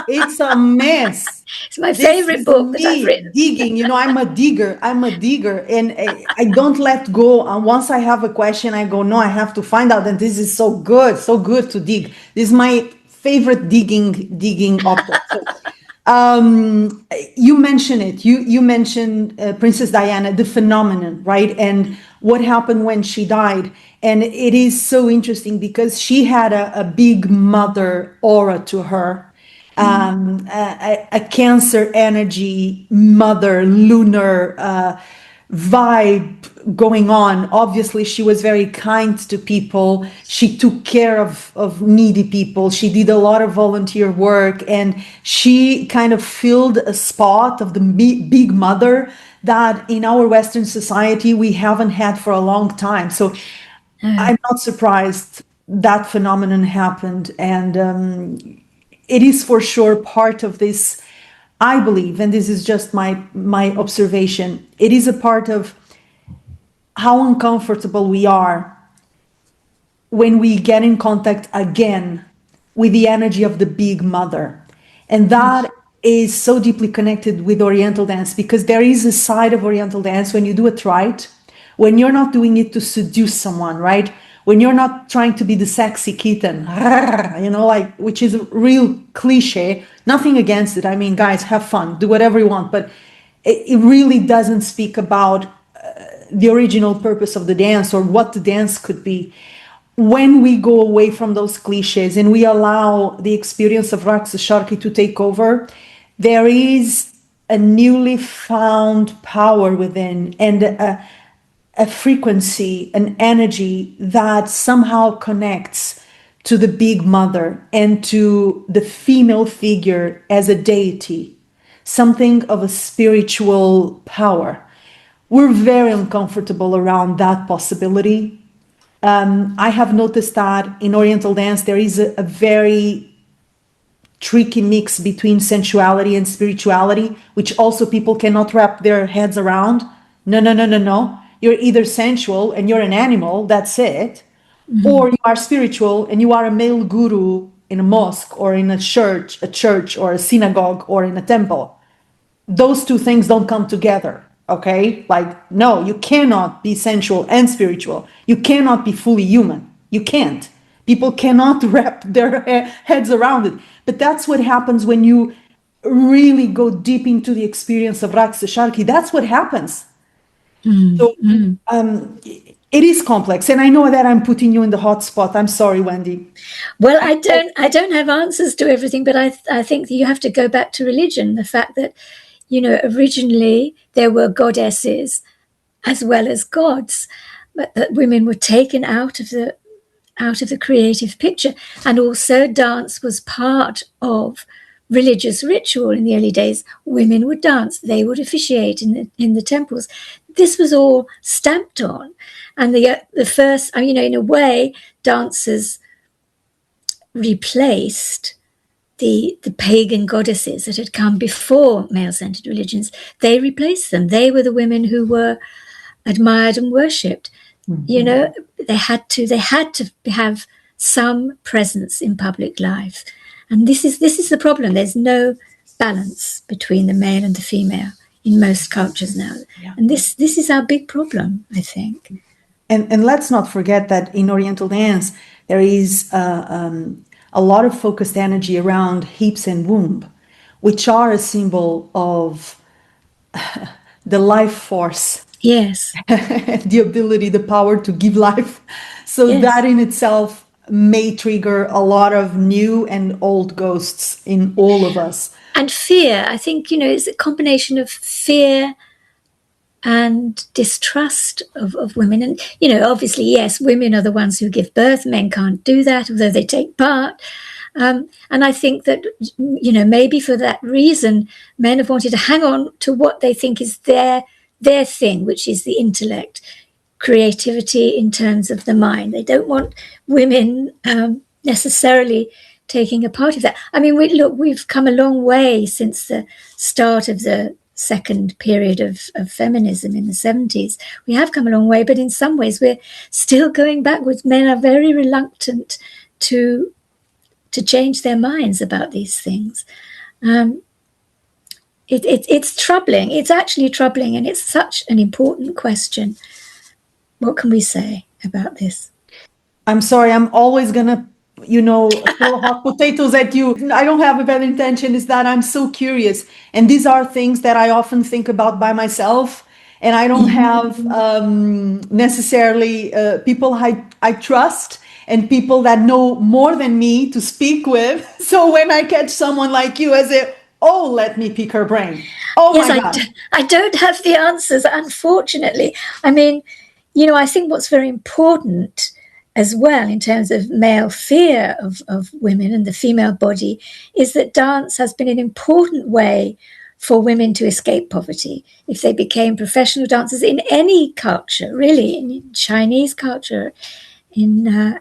It's a mess. It's my favorite book that I've written. Digging, I'm a digger. And I don't let go. And once I have a question, I go, no, I have to find out. And this is so good to dig. This is my favorite digging object. So, you mentioned it. You mentioned Princess Diana, the phenomenon, right? And what happened when she died. And it is so interesting because she had a big mother aura to her. A Cancer energy, mother, lunar vibe going on. Obviously, she was very kind to people. She took care of needy people. She did a lot of volunteer work, and she kind of filled a spot of the big mother that in our Western society we haven't had for a long time. So I'm not surprised that phenomenon happened. And it is for sure part of this, I believe, and this is just my observation, it is a part of how uncomfortable we are when we get in contact again with the energy of the big mother. And that is so deeply connected with Oriental dance, because there is a side of Oriental dance when you do it right, when you're not doing it to seduce someone, right? When you're not trying to be the sexy kitten, which is a real cliche, nothing against it. I mean, guys, have fun, do whatever you want, but it really doesn't speak about the original purpose of the dance or what the dance could be. When we go away from those cliches and we allow the experience of Raksa Sharki to take over, there is a newly found power within, and a frequency, an energy that somehow connects to the big mother and to the female figure as a deity, something of a spiritual power. We're very uncomfortable around that possibility. I have noticed that in Oriental dance, there is a very tricky mix between sensuality and spirituality, which also people cannot wrap their heads around. No. You're either sensual and you're an animal, that's it, or you are spiritual and you are a male guru in a mosque or in a church or a synagogue or in a temple. Those two things don't come together, okay? Like, no, you cannot be sensual and spiritual. You cannot be fully human. You can't. People cannot wrap their heads around it. But that's what happens when you really go deep into the experience of Raksa Sharki. That's what happens. So It is complex, and I know that I'm putting you in the hot spot. I'm sorry, Wendy. Well, I don't have answers to everything, but I think that you have to go back to religion. The fact that, originally there were goddesses as well as gods, but that women were taken out of the creative picture, and also dance was part of religious ritual in the early days. Women would dance, they would officiate in the temples. This was all stamped on, and the first, in a way, dancers replaced the pagan goddesses that had come before male-centered religions. They replaced them. They were the women who were admired and worshipped. They had to have some presence in public life, and this is the problem. There's no balance between the male and the female in most cultures now, and this is our big problem, I think. And let's not forget that in Oriental dance there is a lot of focused energy around hips and womb, which are a symbol of the life force. Yes. The ability, the power to give life. So that in itself may trigger a lot of new and old ghosts in all of us. And fear, I think, it's a combination of fear and distrust of women. And, obviously, yes, women are the ones who give birth. Men can't do that, although they take part. And I think that, maybe for that reason, men have wanted to hang on to what they think is their thing, which is the intellect, creativity in terms of the mind. They don't want women necessarily taking a part of that. I mean, we've come a long way since the start of the second period of feminism in the 70s. We have come a long way, but in some ways we're still going backwards. Men are very reluctant to change their minds about these things. It's troubling. It's actually troubling, and it's such an important question. What can we say about this? I'm sorry, I'm always gonna, throw hot potatoes at you. I don't have a bad intention. It's that I'm so curious, and these are things that I often think about by myself, and I don't have necessarily people I trust and people that know more than me to speak with. So when I catch someone like you, I say, oh, let me pick her brain. Oh, yes, my God. I don't have the answers, unfortunately. I mean, I think what's very important as well in terms of male fear of women and the female body is that dance has been an important way for women to escape poverty. If they became professional dancers in any culture, really, in Chinese culture, in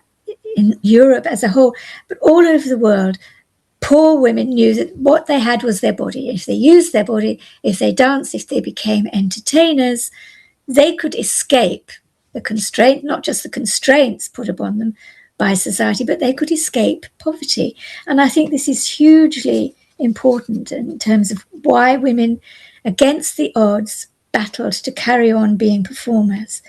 Europe as a whole, but all over the world, poor women knew that what they had was their body. If they used their body, if they danced, if they became entertainers, they could escape the constraint, not just the constraints put upon them by society, but they could escape poverty. And I think this is hugely important in terms of why women, against the odds, battled to carry on being performers.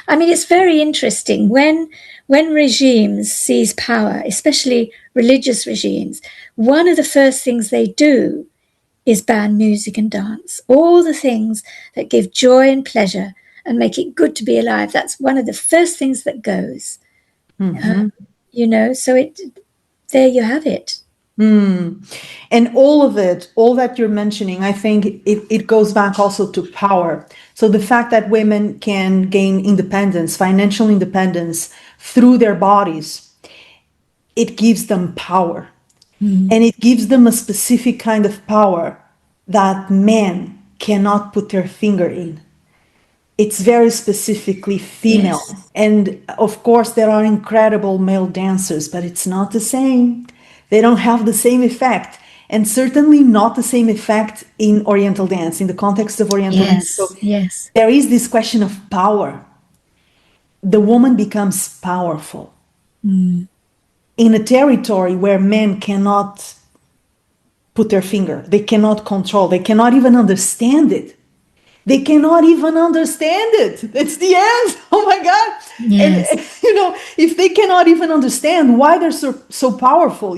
I mean, it's very interesting when regimes seize power, especially religious regimes, one of the first things they do is ban music and dance. All the things that give joy and pleasure and make it good to be alive, that's one of the first things that goes. So there you have it. And all of it, all that you're mentioning, I think it goes back also to power. So the fact that women can gain independence, financial independence through their bodies, it gives them power. And it gives them a specific kind of power that men cannot put their finger in. It's very specifically female. Yes. And of course, there are incredible male dancers, but it's not the same. They don't have the same effect, and certainly not the same effect in Oriental dance, in the context of Oriental dance. So there is this question of power. The woman becomes powerful in a territory where men cannot put their finger, they cannot control, they cannot even understand it. They cannot even understand it. It's the end. Oh my God. Yes. And, if they cannot even understand why they're so powerful,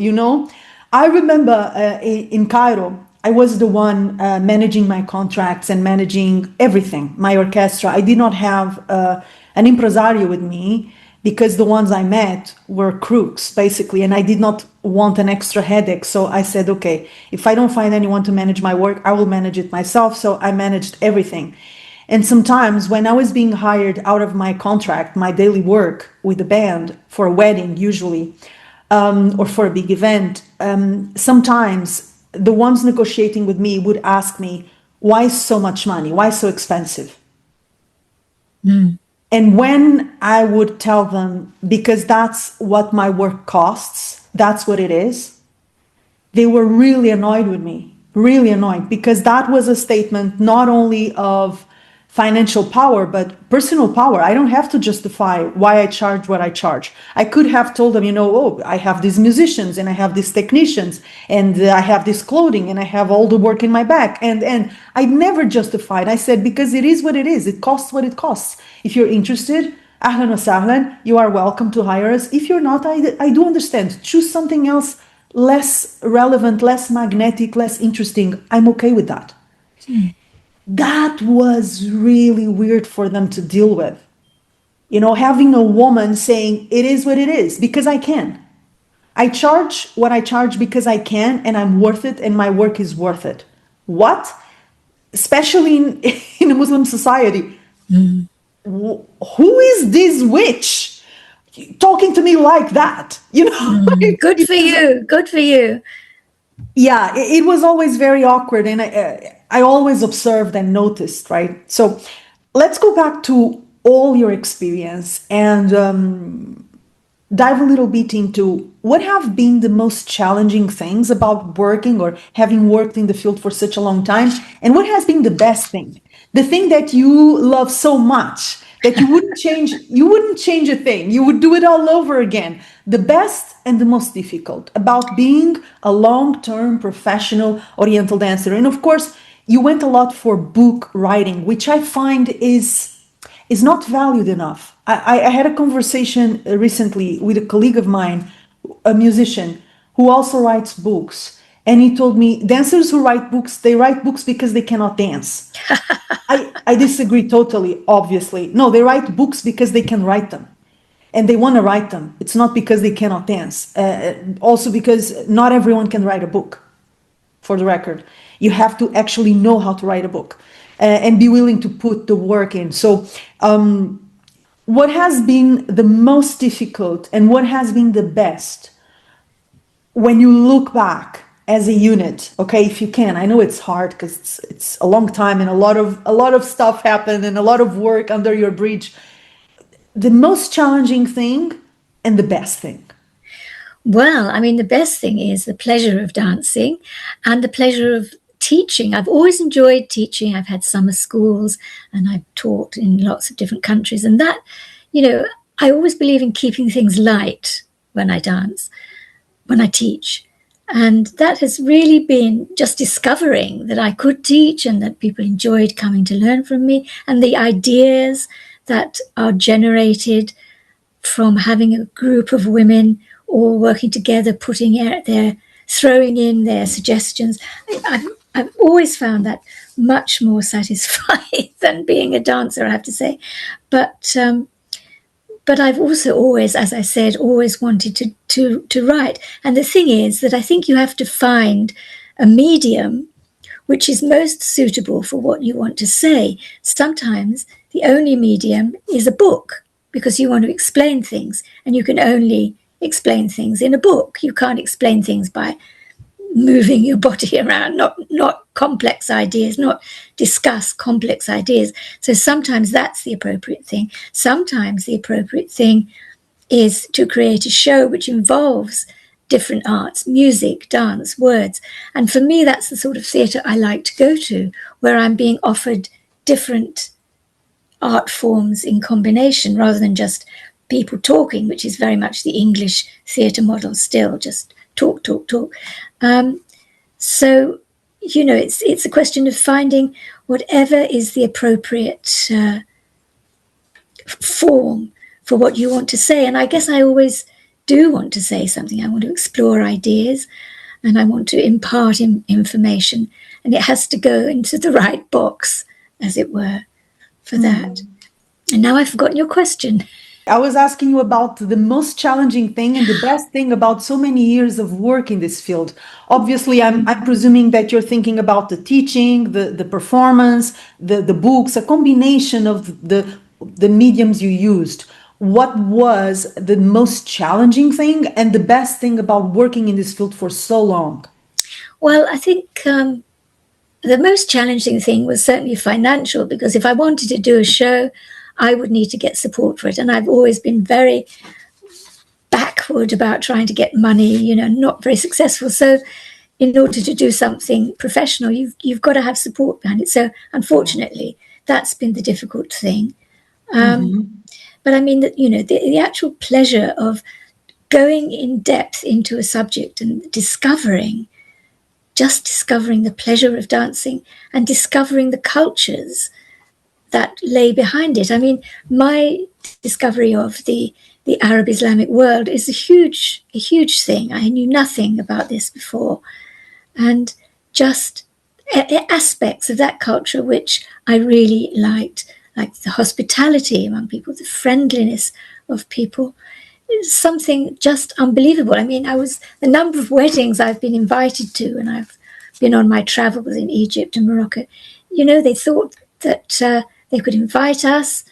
I remember in Cairo, I was the one managing my contracts and managing everything, my orchestra. I did not have an impresario with me because the ones I met were crooks, basically, and I did not want an extra headache. So I said, okay, if I don't find anyone to manage my work, I will manage it myself. So I managed everything. And sometimes when I was being hired out of my contract, my daily work with the band for a wedding, usually, or for a big event, sometimes the ones negotiating with me would ask me, why so much money? Why so expensive? And when I would tell them, because that's what my work costs, that's what it is, they were really annoyed with me, really annoyed, because that was a statement not only of financial power, but personal power. I don't have to justify why I charge what I charge. I could have told them, oh, I have these musicians and I have these technicians and I have this clothing and I have all the work in my back. And I never justified. I said, because it is what it is. It costs what it costs. If you're interested, ahlan wa sahlan, you are welcome to hire us. If you're not, I do understand. Choose something else less relevant, less magnetic, less interesting. I'm okay with that. That was really weird for them to deal with. Having a woman saying, it is what it is, because I can. I charge what I charge because I can, and I'm worth it, and my work is worth it. What? Especially in a Muslim society. Who is this witch talking to me like that? Good for you. Good for you. Yeah, it was always very awkward, and I always observed and noticed, right? So let's go back to all your experience and dive a little bit into what have been the most challenging things about working or having worked in the field for such a long time, and what has been the best thing, the thing that you love so much that you wouldn't change a thing, you would do it all over again. The best and the most difficult about being a long-term professional Oriental dancer. And of course, you went a lot for book writing, which I find is not valued enough. I had a conversation recently with a colleague of mine, a musician, who also writes books. And he told me, dancers who write books, they write books because they cannot dance. I disagree totally, obviously. No, they write books because they can write them. And they want to write them. It's not because they cannot dance. Also because not everyone can write a book, for the record. You have to actually know how to write a book and be willing to put the work in. So what has been the most difficult and what has been the best when you look back as a unit? Okay, if you can. I know it's hard because it's a long time and a lot of stuff happened and a lot of work under your bridge. The most challenging thing and the best thing. Well, I mean, the best thing is the pleasure of dancing and the pleasure of teaching. I've always enjoyed teaching. I've had summer schools and I've taught in lots of different countries. And that, I always believe in keeping things light when I dance, when I teach. And that has really been just discovering that I could teach and that people enjoyed coming to learn from me, and the ideas that are generated from having a group of women all working together, throwing in their suggestions. I've always found that much more satisfying than being a dancer, I have to say. But I've also always, as I said, always wanted to write. And the thing is that I think you have to find a medium which is most suitable for what you want to say. Sometimes the only medium is a book because you want to explain things, and you can only explain things in a book. You can't explain things by moving your body around, not complex ideas, not discuss complex ideas. So sometimes that's the appropriate thing. Sometimes the appropriate thing is to create a show which involves different arts, music, dance, words. And for me, that's the sort of theatre I like to go to, where I'm being offered different art forms in combination rather than just people talking, which is very much the English theatre model still, just talk. So, it's a question of finding whatever is the appropriate form for what you want to say. And I guess I always do want to say something. I want to explore ideas. and I want to impart information, and it has to go into the right box, as it were, for that. And now I've forgotten your question. I was asking you about the most challenging thing and the best thing about so many years of work in this field. Obviously, I'm presuming that you're thinking about the teaching, the performance, the books, a combination of the mediums you used. What was the most challenging thing and the best thing about working in this field for so long? Well, I think the most challenging thing was certainly financial, because if I wanted to do a show, I would need to get support for it. And I've always been very backward about trying to get money, not very successful. So in order to do something professional, you've got to have support behind it. So unfortunately, that's been the difficult thing. But I mean, that the actual pleasure of going in depth into a subject and discovering the pleasure of dancing and discovering the cultures that lay behind it. I mean, my discovery of the Arab Islamic world is a huge thing. I knew nothing about this before. And just aspects of that culture which I really liked, like the hospitality among people, the friendliness of people. It's something just unbelievable. I mean, the number of weddings I've been invited to, and I've been on my travels in Egypt and Morocco, they thought that they could invite us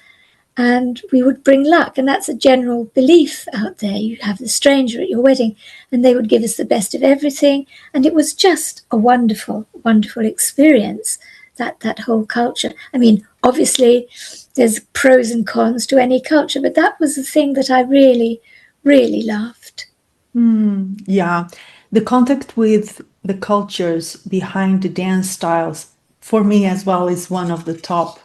and we would bring luck. And that's a general belief out there. You have the stranger at your wedding and they would give us the best of everything. And it was just a wonderful, wonderful experience, that whole culture. I mean, obviously there's pros and cons to any culture, but that was the thing that I really, really loved. Yeah. The contact with the cultures behind the dance styles, for me as well, is one of the top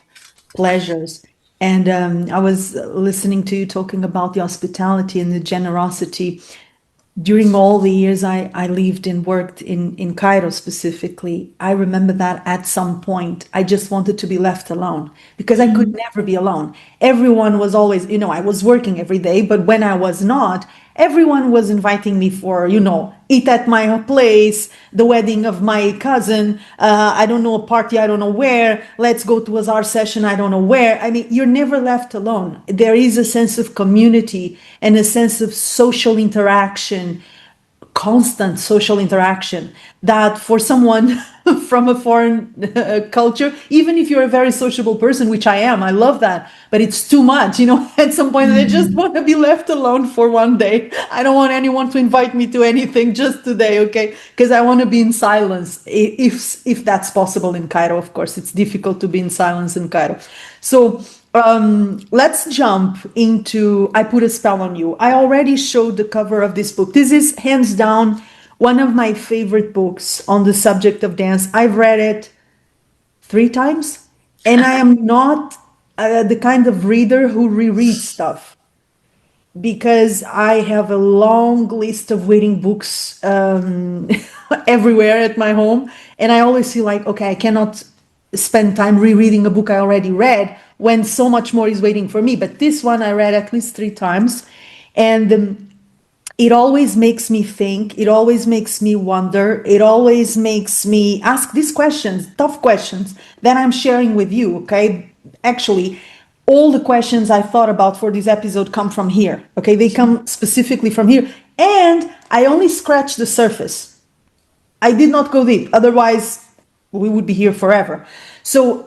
pleasures. And I was listening to you talking about the hospitality and the generosity. During all the years I lived and worked in Cairo specifically, I remember that at some point I just wanted to be left alone because I could never be alone. Everyone was always, I was working every day, but when I was not, everyone was inviting me for, eat at my place, the wedding of my cousin, I don't know, a party, I don't know where, let's go to a Azar session, I don't know where. I mean, you're never left alone. There is a sense of community and a sense of social interaction, constant social interaction, that for someone from a foreign culture, even if you're a very sociable person, which I am, I love that, but it's too much, at some point I just want to be left alone for one day. I don't want anyone to invite me to anything just today, okay? Because I want to be in silence, if that's possible in Cairo. Of course, it's difficult to be in silence in Cairo. So let's jump into I Put a Spell on You. I already showed the cover of this book. This is hands down one of my favorite books on the subject of dance. I've read it 3 times, and I am not the kind of reader who rereads stuff, because I have a long list of waiting books everywhere at my home, and I always feel like, okay, I cannot spend time rereading a book I already read when so much more is waiting for me. But this one I read at least 3 times, and it always makes me think, it always makes me wonder, it always makes me ask these questions, tough questions that I'm sharing with you, okay? Actually, all the questions I thought about for this episode come from here, okay? They come specifically from here, and I only scratched the surface. I did not go deep, otherwise we would be here forever. So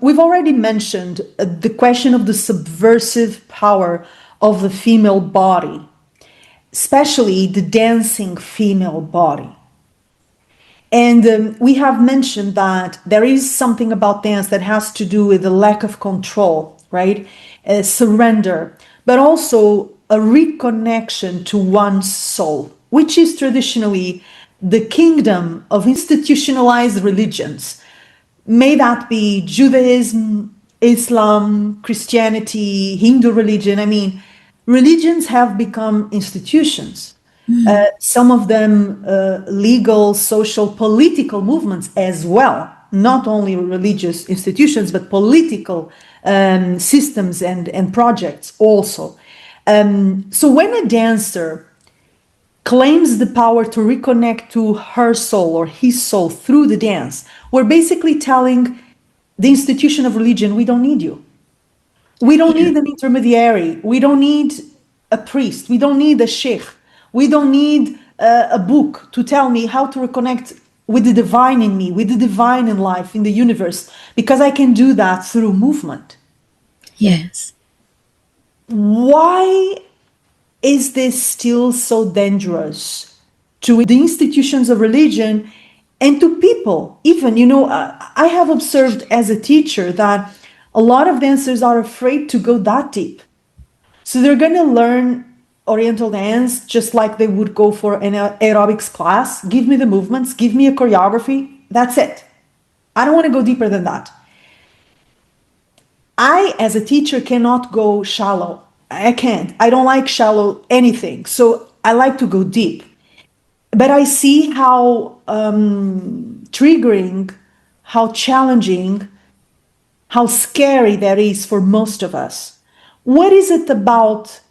we've already mentioned the question of the subversive power of the female body, especially the dancing female body. And we have mentioned that there is something about dance that has to do with the lack of control, right? Surrender, but also a reconnection to one's soul, which is traditionally the kingdom of institutionalized religions. May that be Judaism, Islam, Christianity, Hindu religion. I mean, religions have become institutions. Some of them legal, social, political movements as well. Not only religious institutions, but political systems and projects also. So when a dancer claims the power to reconnect to her soul or his soul through the dance, we're basically telling the institution of religion, we don't need you. We don't Yeah. need an intermediary. We don't need a priest. We don't need a sheikh. We don't need a book to tell me how to reconnect with the divine in me, with the divine in life, in the universe, because I can do that through movement. Yes. Why is this still so dangerous to the institutions of religion and to people? Even, I have observed as a teacher that a lot of dancers are afraid to go that deep. So they're going to learn Oriental dance just like they would go for an aerobics class. Give me the movements, give me a choreography. That's it. I don't want to go deeper than that. I, as a teacher, cannot go shallow. I can't. I don't like shallow anything. So I like to go deep. But I see how triggering, how challenging, how scary that is for most of us. What is it about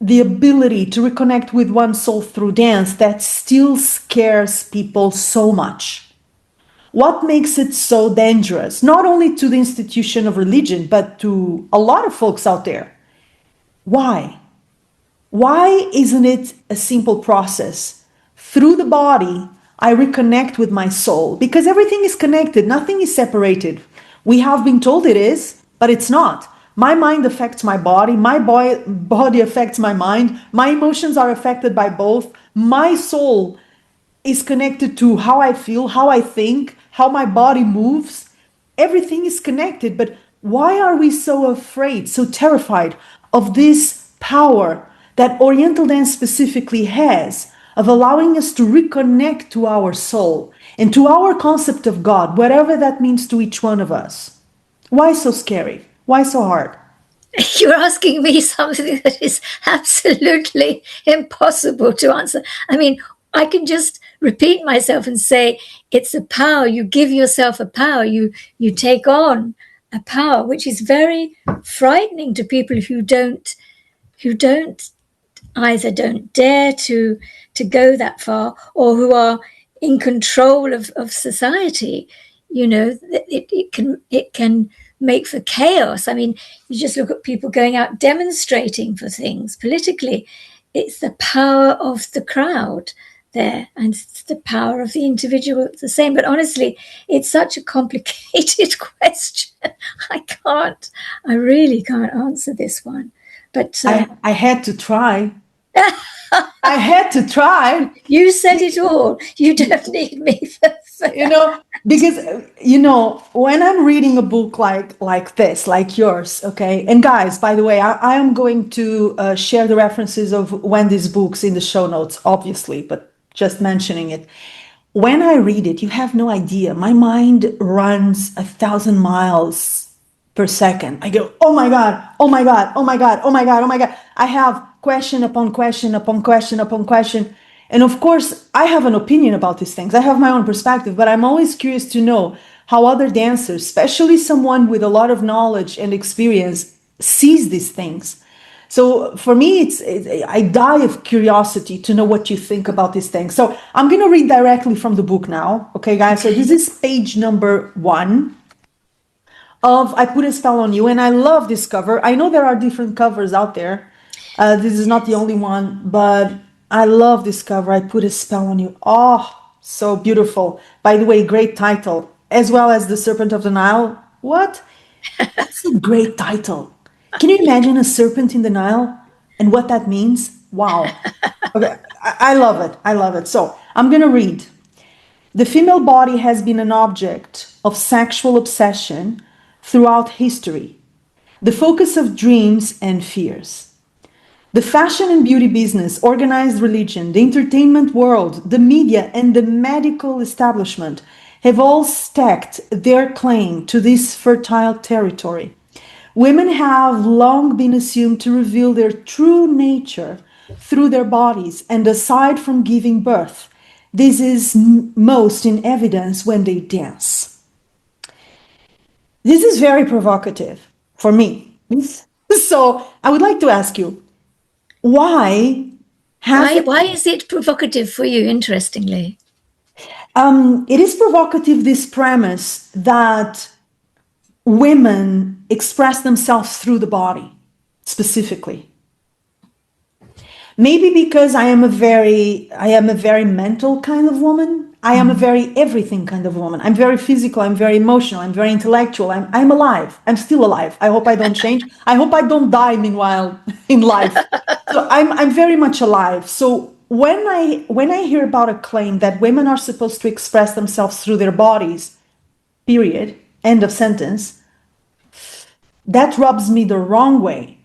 the ability to reconnect with one's soul through dance that still scares people so much? What makes it so dangerous, not only to the institution of religion, but to a lot of folks out there? Why? Why isn't it a simple process? Through the body, I reconnect with my soul because everything is connected, nothing is separated. We have been told it is, but it's not. My mind affects my body, body affects my mind, my emotions are affected by both. My soul is connected to how I feel, how I think, how my body moves. Everything is connected, but why are we so afraid, so terrified of this power that Oriental dance specifically has of allowing us to reconnect to our soul and to our concept of God, whatever that means to each one of us? Why so scary? Why so hard? You're asking me something that is absolutely impossible to answer. I mean, I can just repeat myself and say it's a power. You give yourself a power. You take on a power, which is very frightening to people who don't either don't dare to go that far or who are in control of society. It can make for chaos. I mean, you just look at people going out demonstrating for things politically. It's the power of the crowd there, and it's the power of the individual the same. But honestly, it's such a complicated question. I really can't answer this one. But I had to try. I had to try. You said it all. You don't need me for Because when I'm reading a book like this, like yours, okay, and guys, by the way, I am going to share the references of Wendy's books in the show notes, obviously, but just mentioning it. When I read it, you have no idea. My mind runs 1,000 miles per second. I go, oh my God, oh my God, oh my God, oh my God, oh my God. I have question upon question upon question upon question. And of course, I have an opinion about these things. I have my own perspective, but I'm always curious to know how other dancers, especially someone with a lot of knowledge and experience, sees these things. So for me, I die of curiosity to know what you think about these things. So I'm going to read directly from the book now. Okay, guys. So this is page number 1 of I Put a Spell on You. And I love this cover. I know there are different covers out there. This is not the only one, but I love this cover. I Put a Spell on You. Oh, so beautiful. By the way, great title, as well as The Serpent of the Nile. What? That's a great title. Can you imagine a serpent in the Nile and what that means? Wow. Okay, I love it. I love it. So I'm going to read. The female body has been an object of sexual obsession throughout history, the focus of dreams and fears. The fashion and beauty business, organized religion, the entertainment world, the media, and the medical establishment have all stacked their claim to this fertile territory. Women have long been assumed to reveal their true nature through their bodies, and aside from giving birth, this is most in evidence when they dance. This is very provocative for me. So I would like to ask you, why Has it, Why is it provocative for you, interestingly? it is provocative, this premise that women express themselves through the body, specifically. Maybe because I am a very mental kind of woman. I am a very everything kind of woman. I'm very physical. I'm very emotional. I'm very intellectual. I'm alive. I'm still alive. I hope I don't change. I hope I don't die meanwhile in life. So I'm very much alive. So when I hear about a claim that women are supposed to express themselves through their bodies, period, end of sentence, that rubs me the wrong way.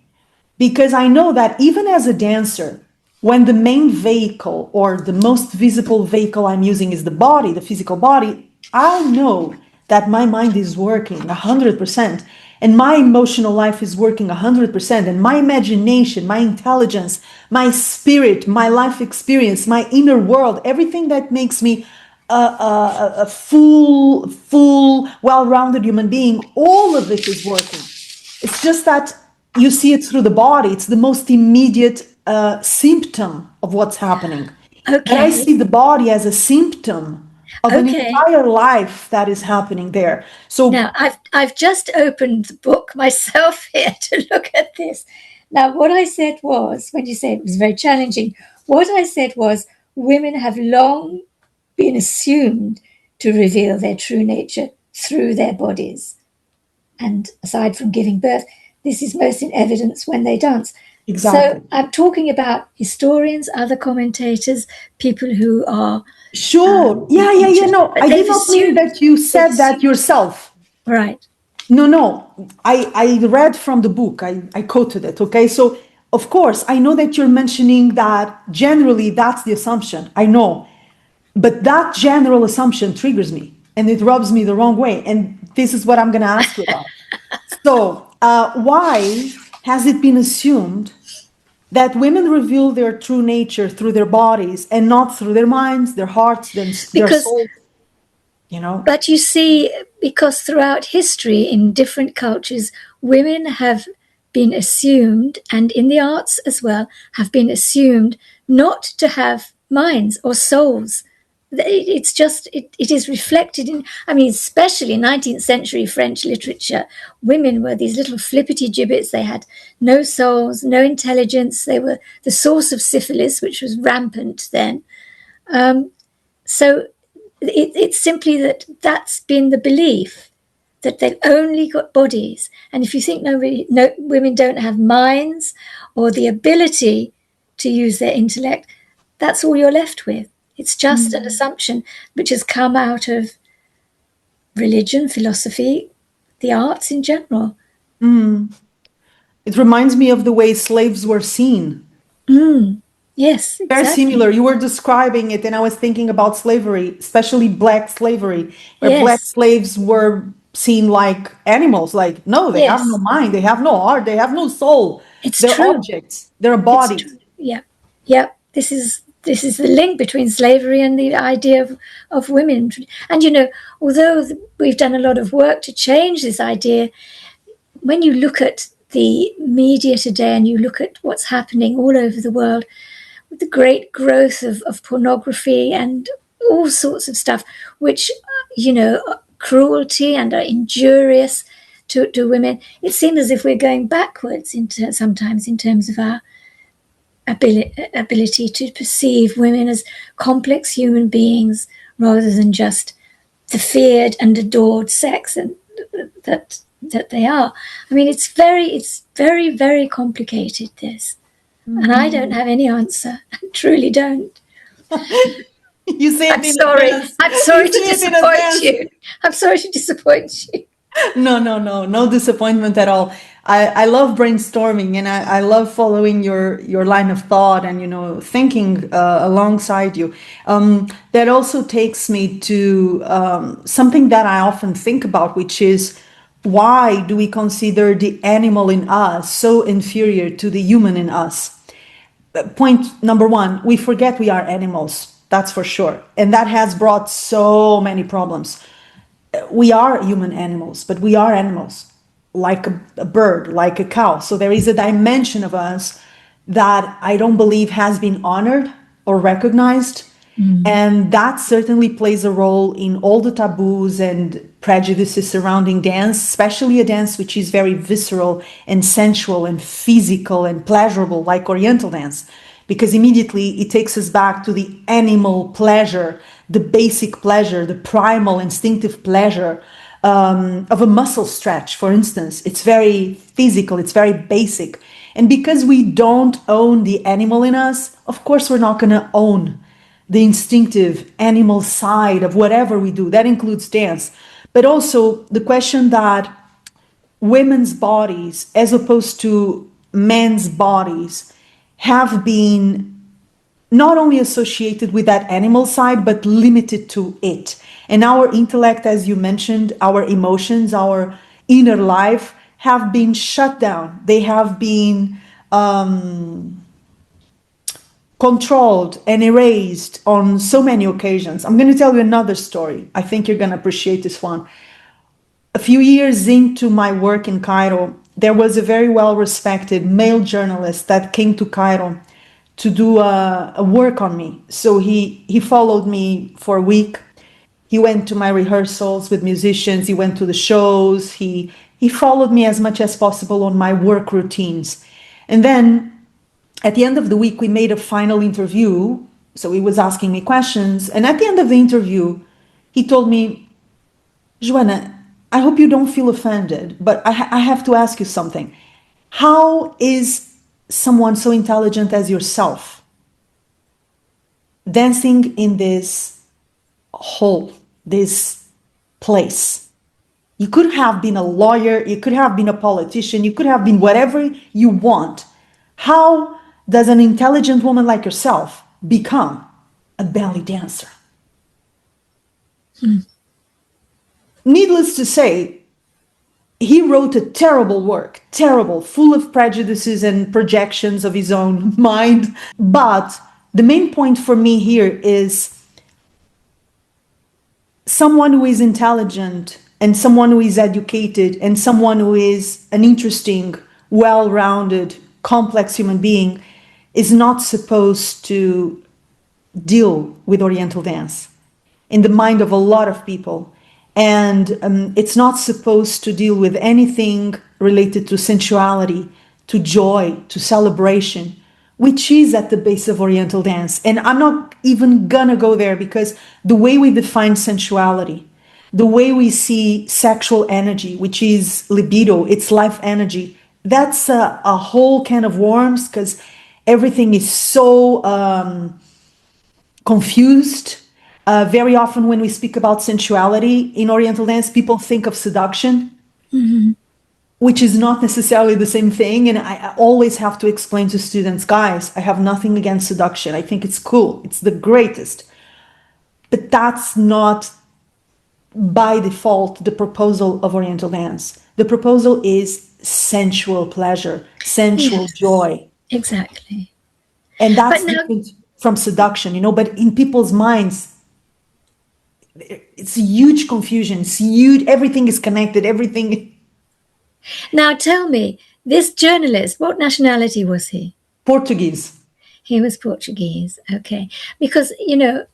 Because I know that even as a dancer, when the main vehicle or the most visible vehicle I'm using is the body, the physical body, I know that my mind is working 100% and my emotional life is working 100% and my imagination, my intelligence, my spirit, my life experience, my inner world, everything that makes me a full, well-rounded human being, all of it is working. It's just that you see it through the body. It's the most immediate symptom of what's happening. And I Okay. see the body as a symptom of an Okay. entire life that is happening there. So, Now, I've just opened the book myself here to look at this. Now, what I said was, when you said it was very challenging, what I said was women have long been assumed to reveal their true nature through their bodies. And aside from giving birth, this is most in evidence when they dance. exactly. So I'm talking about historians, other commentators, people who are Sure. Yeah, yeah, yeah. interested. No, But I did not mean that you they've said that assumed, yourself. right. No, no. I read from the book. I quoted it. Okay. So, of course, I know that you're mentioning that generally that's the assumption. I know. But that general assumption triggers me and it rubs me the wrong way. And this is what I'm going to ask you about. So, why has it been assumed that women reveal their true nature through their bodies and not through their minds, their hearts, their Because, souls? You know? but you see, because throughout history in different cultures, women have been assumed, and in the arts as well, have been assumed not to have minds or souls. It's just, it is reflected in, I mean, especially in 19th century French literature, women were these little flippity gibbets. They had no souls, no intelligence. They were the source of syphilis, which was rampant then. So it's simply that that's been the belief, that they've only got bodies. And if you think no, women don't have minds or the ability to use their intellect, that's all you're left with. It's just an assumption which has come out of religion, philosophy, the arts in general. It reminds me of the way slaves were seen. Yes, Very exactly. similar. You were describing it, and I was thinking about slavery, especially black slavery, where black Yes, slaves were seen like animals. Like, no, they have no yes, mind, they have no heart, they have no soul. it's They're true. objects, they're It's bodies. true. Yeah, yeah. This is the link between slavery and the idea of women. And although we've done a lot of work to change this idea, when you look at the media today and you look at what's happening all over the world, with the great growth of pornography and all sorts of stuff, which cruelty and are injurious to women, it seems as if we're going backwards sometimes in terms of our ability to perceive women as complex human beings rather than just the feared and adored sex and that they are. I mean, it's very, very complicated, this. And I don't have any answer. I truly don't. You say I'm it in sorry. advance. I'm You sorry to say it in disappoint advance. you. I'm sorry to disappoint you. No, no, no, no disappointment at all. I love brainstorming and I love following your line of thought and thinking alongside you. That also takes me to something that I often think about, which is why do we consider the animal in us so inferior to the human in us? Point number one, we forget we are animals. That's for sure, and that has brought so many problems. We are human animals, but we are animals like a bird, like a cow. So there is a dimension of us that I don't believe has been honored or recognized. And that certainly plays a role in all the taboos and prejudices surrounding dance, especially a dance which is very visceral and sensual and physical and pleasurable, like Oriental dance, because immediately it takes us back to the animal pleasure, the basic pleasure, the primal instinctive pleasure of a muscle stretch, for instance. It's very physical, it's very basic. And because we don't own the animal in us, of course, we're not going to own the instinctive animal side of whatever we do. That includes dance. But also the question that women's bodies, as opposed to men's bodies, have been not only associated with that animal side, but limited to it. And our intellect, as you mentioned, our emotions, our inner life have been shut down. They have been controlled and erased on so many occasions. I'm going to tell you another story. I think you're going to appreciate this one. A few years into my work in Cairo, there was a very well-respected male journalist that came to Cairo to do a work on me. So he followed me for a week. He went to my rehearsals with musicians. He went to the shows. He followed me as much as possible on my work routines. And then at the end of the week, we made a final interview. So he was asking me questions. And at the end of the interview, he told me, Joana, I hope you don't feel offended, but I have to ask you something. How is someone so intelligent as yourself dancing in this hole, this place? You could have been a lawyer, you could have been a politician, you could have been whatever you want. How does an intelligent woman like yourself become a belly dancer? Needless to say, he wrote a terrible work, terrible, full of prejudices and projections of his own mind. But the main point for me here is someone who is intelligent and someone who is educated and someone who is an interesting, well-rounded, complex human being is not supposed to deal with Oriental dance in the mind of a lot of people. And it's not supposed to deal with anything related to sensuality, to joy, to celebration, which is at the base of Oriental dance. And I'm not even gonna go there, because the way we define sensuality, the way we see sexual energy, which is libido, it's life energy, that's a whole can of worms, because everything is so confused. Very often when we speak about sensuality in Oriental dance, people think of seduction, which is not necessarily the same thing. And I always have to explain to students, guys, I have nothing against seduction. I think it's cool. It's the greatest. But that's not by default the proposal of Oriental dance. The proposal is sensual pleasure, sensual joy. Exactly. And that's different from seduction, you know, but in people's minds, it's a huge confusion. It's huge. Everything is connected. Everything. Now tell me, this journalist, what nationality was he? Portuguese. He was Portuguese. Okay. Because, you know,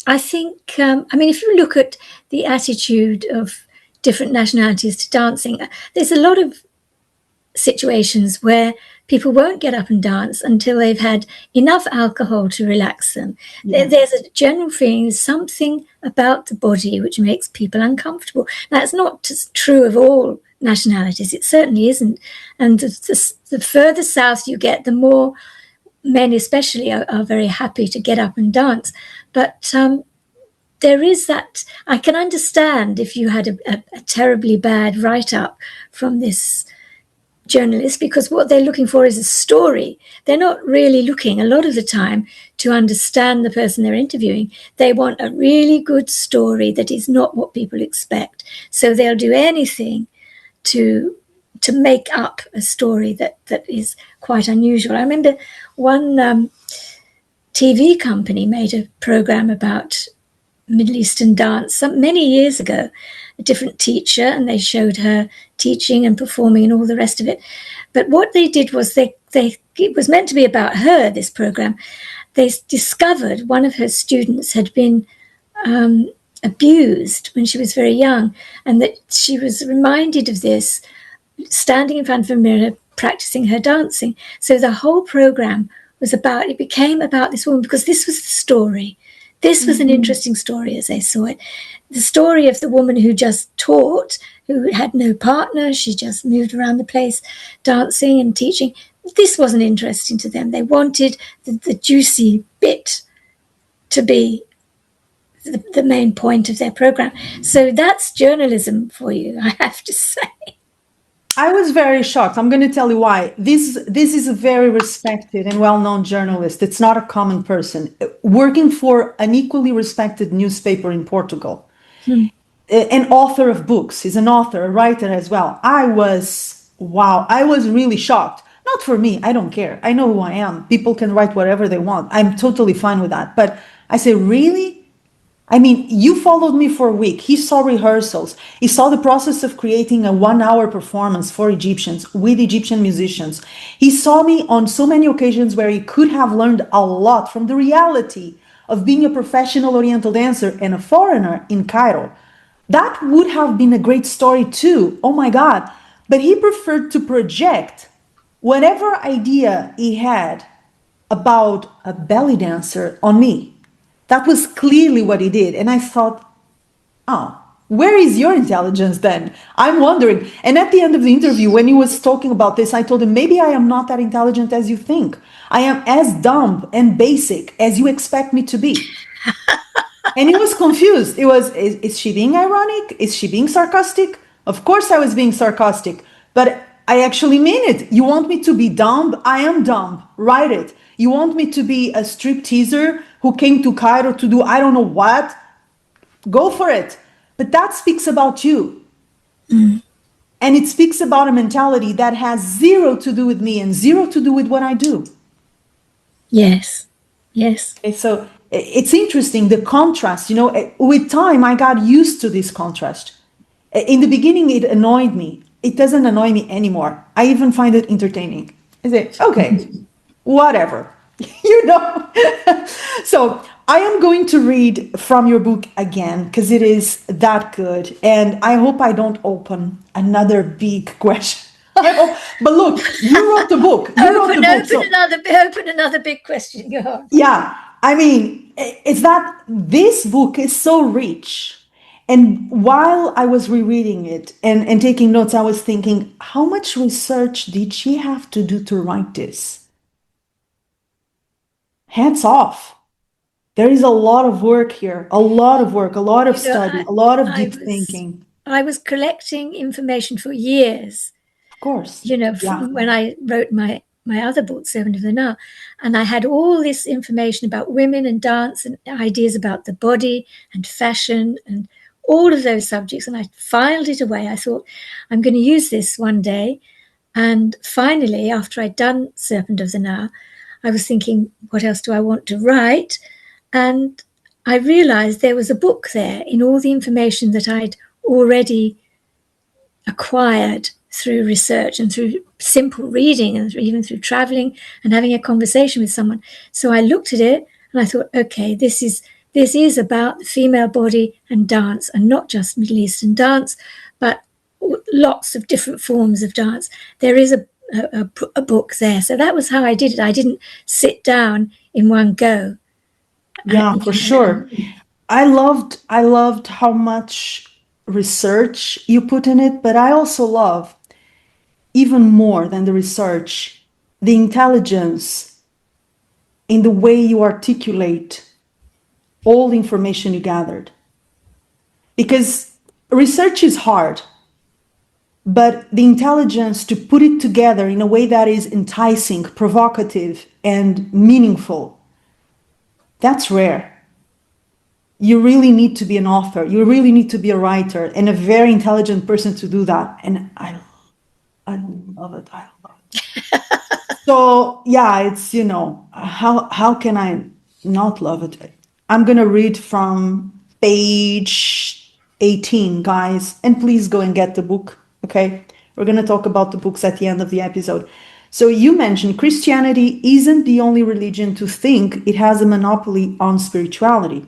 I think, if you look at the attitude of different nationalities to dancing, there's a lot of situations where people won't get up and dance until they've had enough alcohol to relax them. Yeah. There's a general feeling, there's something about the body which makes people uncomfortable. Now, it's not just true of all nationalities. It certainly isn't. And the further south you get, the more men especially are very happy to get up and dance. But there is that. I can understand if you had a terribly bad write-up from this journalist, because what they're looking for is a story. They're not really looking a lot of the time to understand the person they're interviewing. They want a really good story that is not what people expect. So they'll do anything to make up a story that is quite unusual. I remember one TV company made a program about Middle Eastern dance many years ago, a different teacher, and they showed her teaching and performing and all the rest of it. But what they did was it was meant to be about her, this program. They discovered one of her students had been abused when she was very young, and that she was reminded of this standing in front of a mirror practicing her dancing. So the whole program it became about this woman, because this was the story. This was an interesting story as I saw it. The story of the woman who just taught, who had no partner. She just moved around the place dancing and teaching. This wasn't interesting to them. They wanted the juicy bit to be the main point of their program. So that's journalism for you, I have to say. I was very shocked. I'm going to tell you why. This is a very respected and well-known journalist. It's not a common person working for an equally respected newspaper in Portugal. An author of books. He's an author, a writer as well. I was really shocked. Not for me. I don't care. I know who I am. People can write whatever they want. I'm totally fine with that. But I say, really? I mean, you followed me for a week. He saw rehearsals. He saw the process of creating a 1-hour performance for Egyptians with Egyptian musicians. He saw me on so many occasions where he could have learned a lot from the reality of being a professional Oriental dancer and a foreigner in Cairo. That would have been a great story too. Oh my God. But he preferred to project whatever idea he had about a belly dancer on me. That was clearly what he did. And I thought, oh, where is your intelligence then? I'm wondering. And at the end of the interview, when he was talking about this, I told him, maybe I am not that intelligent as you think. I am as dumb and basic as you expect me to be. And he was confused. It was, is she being ironic? Is she being sarcastic? Of course I was being sarcastic, but I actually mean it. You want me to be dumb? I am dumb. Write it. You want me to be a strip teaser who came to Cairo to do I don't know what? Go for it. But that speaks about you. And it speaks about a mentality that has zero to do with me and zero to do with what I do. Yes. Yes. Okay, so it's interesting, the contrast. With time, I got used to this contrast. In the beginning, it annoyed me. It doesn't annoy me anymore. I even find it entertaining. I say, okay, whatever. So I am going to read from your book again because it is that good. And I hope I don't open another big question. But look, you wrote the book. Open another big question. Go on. Yeah, I mean, it's that this book is so rich. And while I was rereading it and taking notes, I was thinking, how much research did she have to do to write this? Hats off. There is a lot of work here, a lot of work, a lot of study, a lot of deep thinking. I was collecting information for years. Of course. From when I wrote my other book, Serpent of the Nile, and I had all this information about women and dance and ideas about the body and fashion and all of those subjects, and I filed it away. I thought, I'm going to use this one day. And finally, after I'd done Serpent of the Nile, I was thinking, what else do I want to write? And I realized there was a book there in all the information that I'd already acquired through research and through simple reading and even through traveling and having a conversation with someone. So I looked at it and I thought, okay, this is about the female body and dance, and not just Middle Eastern dance, but lots of different forms of dance. There is a book there. So that was how I did it. I didn't sit down in one go. Yeah, for sure. I loved how much research you put in it, but I also love, even more than the research, the intelligence in the way you articulate all the information you gathered. Because research is hard, but the intelligence to put it together in a way that is enticing, provocative, and meaningful, that's rare. You really need to be an author. You really need to be a writer and a very intelligent person to do that. And I love it. I love it. So yeah, it's, how can I not love it? I'm going to read from page 18, guys. And please go and get the book, okay? We're going to talk about the books at the end of the episode. So you mentioned Christianity isn't the only religion to think it has a monopoly on spirituality.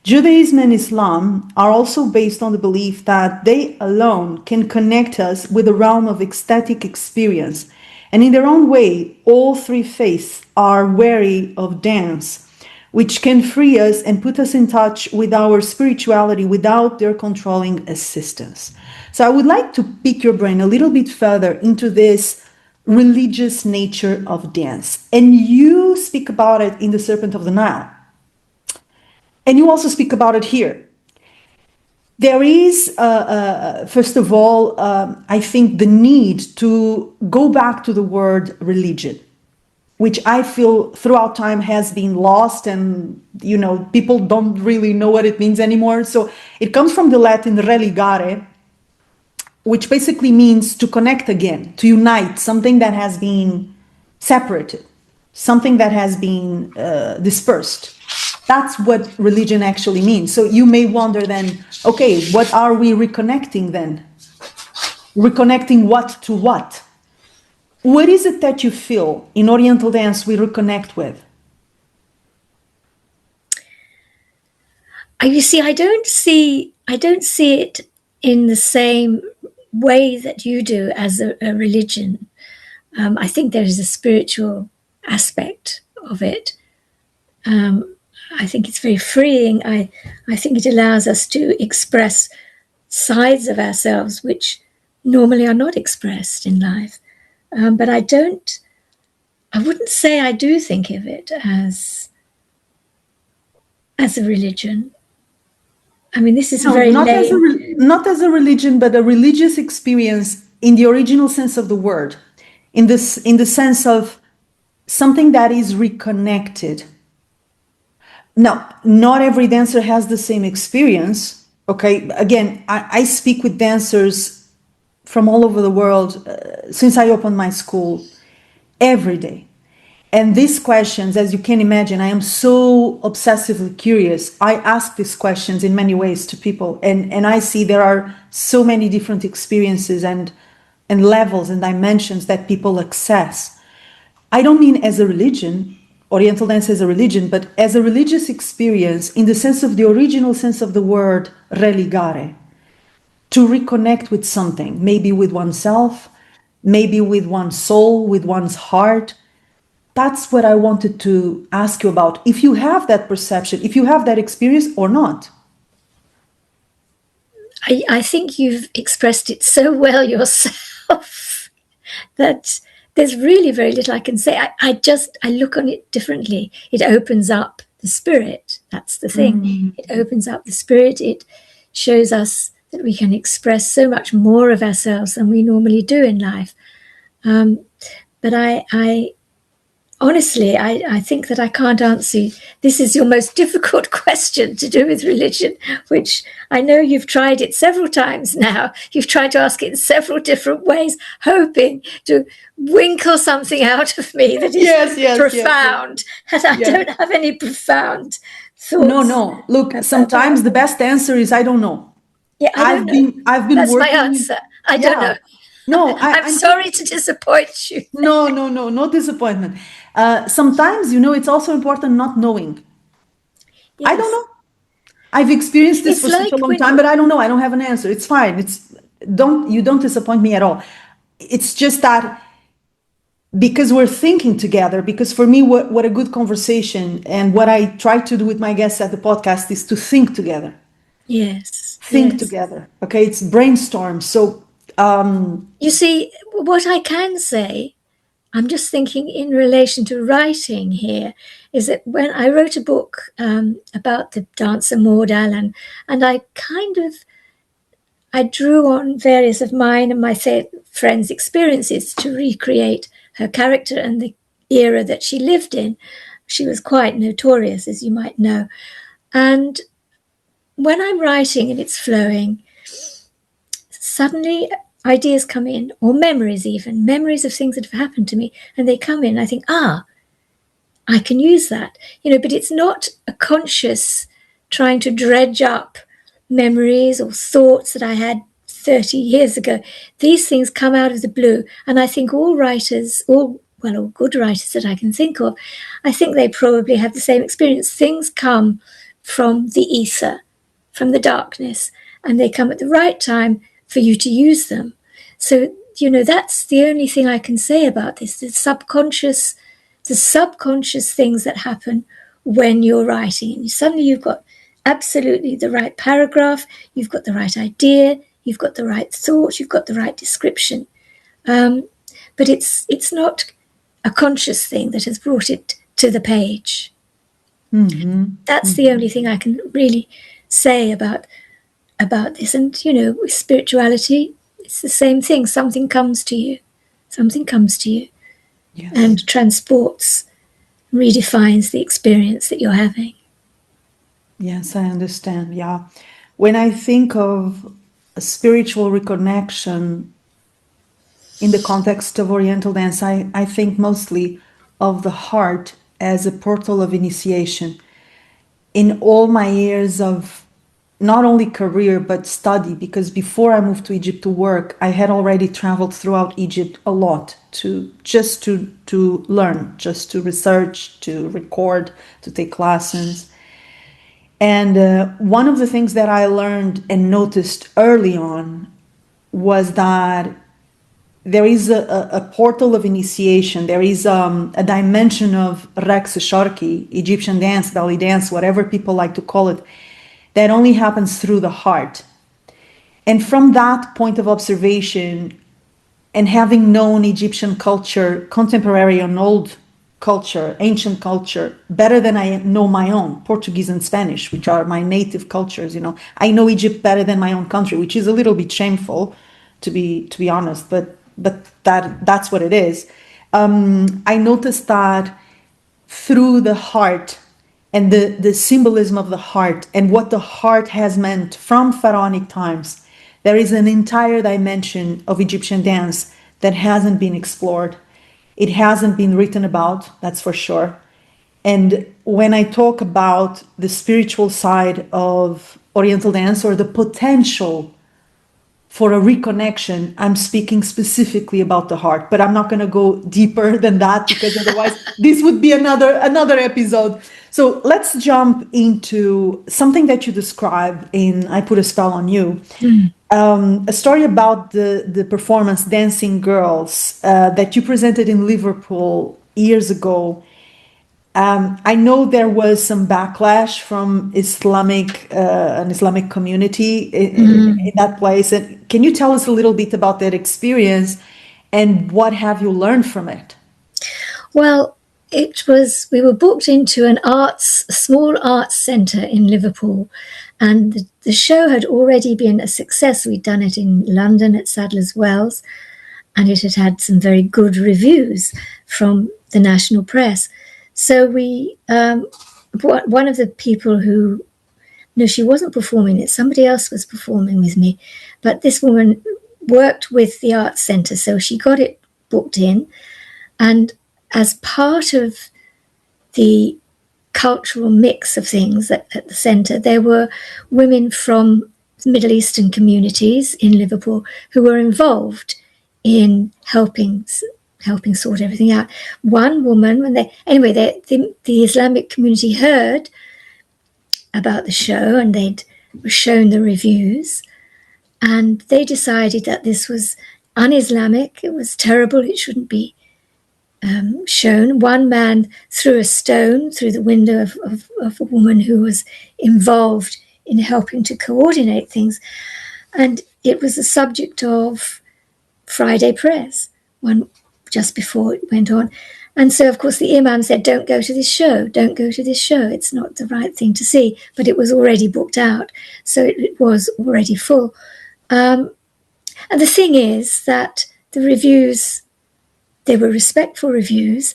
Judaism and Islam are also based on the belief that they alone can connect us with the realm of ecstatic experience. And in their own way, all three faiths are wary of dance, which can free us and put us in touch with our spirituality without their controlling assistance. So I would like to pick your brain a little bit further into this religious nature of dance. And you speak about it in The Serpent of the Nile. And you also speak about it here. There is, first of all, I think the need to go back to the word religion, which I feel throughout time has been lost, and people don't really know what it means anymore. So it comes from the Latin religare, which basically means to connect again, to unite something that has been separated, something that has been dispersed. That's what religion actually means. So you may wonder then, okay, what are we reconnecting then? Reconnecting what to what? What is it that you feel in Oriental dance we reconnect with? You see, I don't see it in the same way that you do as a religion. I think there is a spiritual aspect of it. I think it's very freeing. I think it allows us to express sides of ourselves which normally are not expressed in life. But I wouldn't say I do think of it as a religion. I mean, this is very not lame. Not as a religion, but a religious experience in the original sense of the word, in the sense of something that is reconnected. Now, not every dancer has the same experience. Okay, again, I speak with dancers from all over the world since I opened my school every day. And these questions, as you can imagine, I am so obsessively curious. I ask these questions in many ways to people, and I see there are so many different experiences and levels and dimensions that people access. I don't mean as a religion, Oriental dance as a religion, but as a religious experience in the sense of the original sense of the word religare, to reconnect with something, maybe with oneself, maybe with one's soul, with one's heart. That's what I wanted to ask you about. If you have that perception, if you have that experience or not. I think you've expressed it so well yourself that there's really very little I can say. I look on it differently. It opens up the spirit. That's the thing. It opens up the spirit. It shows us that we can express so much more of ourselves than we normally do in life. But I honestly, I think that I can't answer you. This is your most difficult question to do with religion, which I know you've tried it several times now. You've tried to ask it in several different ways, hoping to winkle something out of me that is profound. Yes. And I don't have any profound thoughts. No. Look, sometimes the best answer is I don't know. Yeah, I've been That's my answer. I don't know. No, I'm sorry to disappoint you. No disappointment. Sometimes, it's also important not knowing. Yes. I don't know. I've experienced this for such a long time, but I don't know. I don't have an answer. It's fine. You don't disappoint me at all. It's just that because we're thinking together, because for me, what a good conversation and what I try to do with my guests at the podcast is to think together. Yes. Think together. Okay. It's brainstorm. So, you see, what I can say, I'm just thinking in relation to writing here, is that when I wrote a book about the dancer Maudal, and I drew on various of mine and my friends' experiences to recreate her character and the era that she lived in. She was quite notorious, as you might know. And when I'm writing and it's flowing, suddenly ideas come in, or memories even, memories of things that have happened to me, and they come in, I think, I can use that, but it's not a conscious trying to dredge up memories or thoughts that I had 30 years ago. These things come out of the blue. And I think all writers, all good writers that I can think of, I think they probably have the same experience. Things come from the ether, from the darkness, and they come at the right time for you to use them. So, that's the only thing I can say about this. The subconscious things that happen when you're writing. And suddenly you've got absolutely the right paragraph, you've got the right idea, you've got the right thought, you've got the right description. But it's not a conscious thing that has brought it to the page. Mm-hmm. That's Mm-hmm. the only thing I can really say about this. And, with spirituality, it's the same thing. Something comes to you. Yes. And transports, redefines the experience that you're having. Yes, I understand. Yeah. When I think of a spiritual reconnection in the context of Oriental dance, I think mostly of the heart as a portal of initiation. In all my years of not only career but study, because before I moved to Egypt to work, I had already traveled throughout Egypt a lot to learn, just to research, to record, to take lessons. And one of the things that I learned and noticed early on was that there is a portal of initiation. There is a dimension of Rex Shorki, Egyptian dance, belly dance, whatever people like to call it, that only happens through the heart. And from that point of observation, and having known Egyptian culture, contemporary and old culture, ancient culture, better than I know my own, Portuguese and Spanish, which are my native cultures, I know Egypt better than my own country, which is a little bit shameful, to be honest, but that's what it is. I noticed that through the heart and the symbolism of the heart and what the heart has meant from pharaonic times, there is an entire dimension of Egyptian dance that hasn't been explored. It hasn't been written about, that's for sure. And when I talk about the spiritual side of Oriental dance, or the potential for a reconnection, I'm speaking specifically about the heart, but I'm not going to go deeper than that, because otherwise this would be another episode. So let's jump into something that you describe in I Put a Spell on You. A story about the performance Dancing Girls that you presented in Liverpool years ago. I know there was some backlash from an Islamic community in that place. And can you tell us a little bit about that experience and what have you learned from it? Well, we were booked into a small arts centre in Liverpool, and the show had already been a success. We'd done it in London at Sadler's Wells, and it had had some very good reviews from the national press. So one of the people she wasn't performing it, somebody else was performing with me, but this woman worked with the arts centre, so she got it booked in. And as part of the cultural mix of things at the centre, there were women from Middle Eastern communities in Liverpool who were involved in helping sort everything out. One woman, the Islamic community heard about the show and they'd shown the reviews, and they decided that this was un-Islamic, it was terrible, it shouldn't be shown. One man threw a stone through the window of a woman who was involved in helping to coordinate things, and it was the subject of Friday prayers just before it went on. And so, of course, the imam said, don't go to this show, it's not the right thing to see. But it was already booked out, so it was already full. And the thing is that the reviews, they were respectful reviews.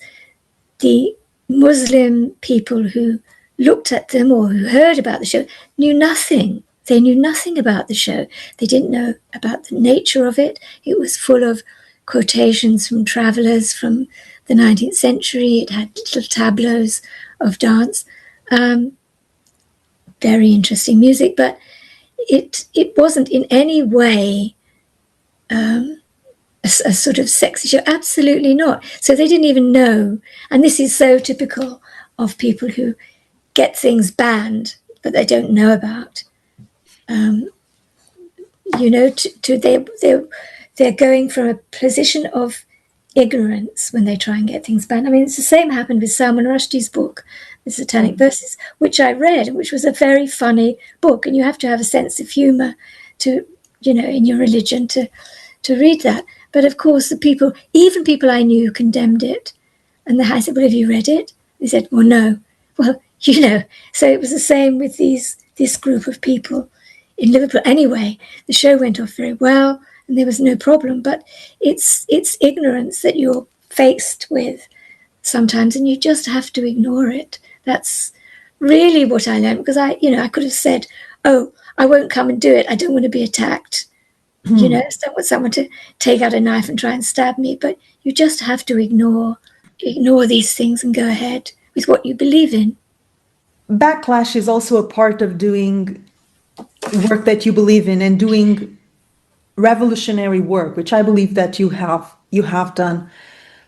The Muslim people who looked at them or who heard about the show knew nothing. They knew nothing about the show. They didn't know about the nature of it. It was full of quotations from travellers from the 19th century. It had little tableaus of dance. Very interesting music, but it wasn't in any way a sort of sexy show. Absolutely not. So they didn't even know. And this is so typical of people who get things banned that they don't know about. They're going from a position of ignorance when they try and get things banned. I mean, it's the same happened with Salman Rushdie's book, The Satanic Verses, which I read, which was a very funny book. And you have to have a sense of humor to, in your religion to read that. But of course, even people I knew condemned it. And I said, well, have you read it? They said, well, no. Well, so it was the same with this group of people in Liverpool. Anyway, the show went off very well and there was no problem. But it's ignorance that you're faced with sometimes, and you just have to ignore it. That's really what I learned, because I could have said, oh, I won't come and do it. I don't want to be attacked. Someone to take out a knife and try and stab me. But you just have to ignore these things and go ahead with what you believe in. Backlash is also a part of doing work that you believe in and doing revolutionary work, which I believe that you have done.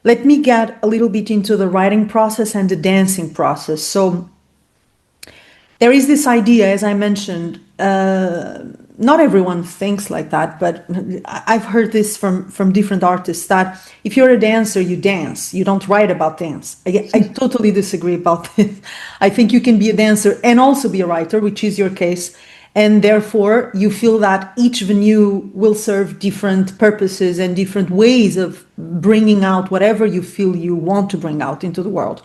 Let me get a little bit into the writing process and the dancing process. So there is this idea, as I mentioned, not everyone thinks like that, but I've heard this from different artists, that if you're a dancer, you dance, you don't write about dance. I totally disagree about this. I think you can be a dancer and also be a writer, which is your case. And therefore, you feel that each venue will serve different purposes and different ways of bringing out whatever you feel you want to bring out into the world.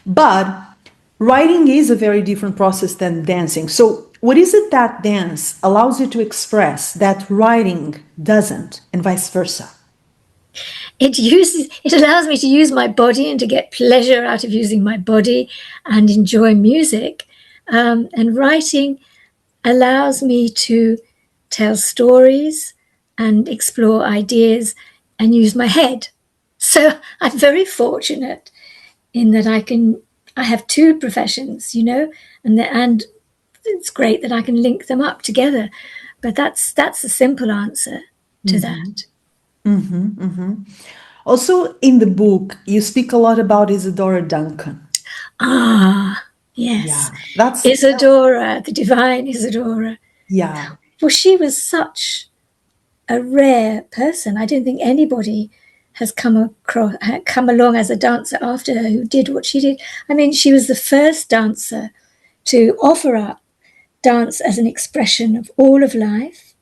But writing is a very different process than dancing. So what is it that dance allows you to express that writing doesn't, and vice versa? It allows me to use my body and to get pleasure out of using my body and enjoy music. And writing allows me to tell stories and explore ideas and use my head. So I'm very fortunate in that I have two professions, and it's great that I can link them up together. But that's a simple answer to that. Mm-hmm, mm-hmm. Also, in the book, you speak a lot about Isadora Duncan. Ah, yes. Yeah, Isadora, the divine Isadora. Yeah. Well, she was such a rare person. I don't think anybody has come along as a dancer after her who did what she did. I mean, she was the first dancer to offer up dance as an expression of all of life.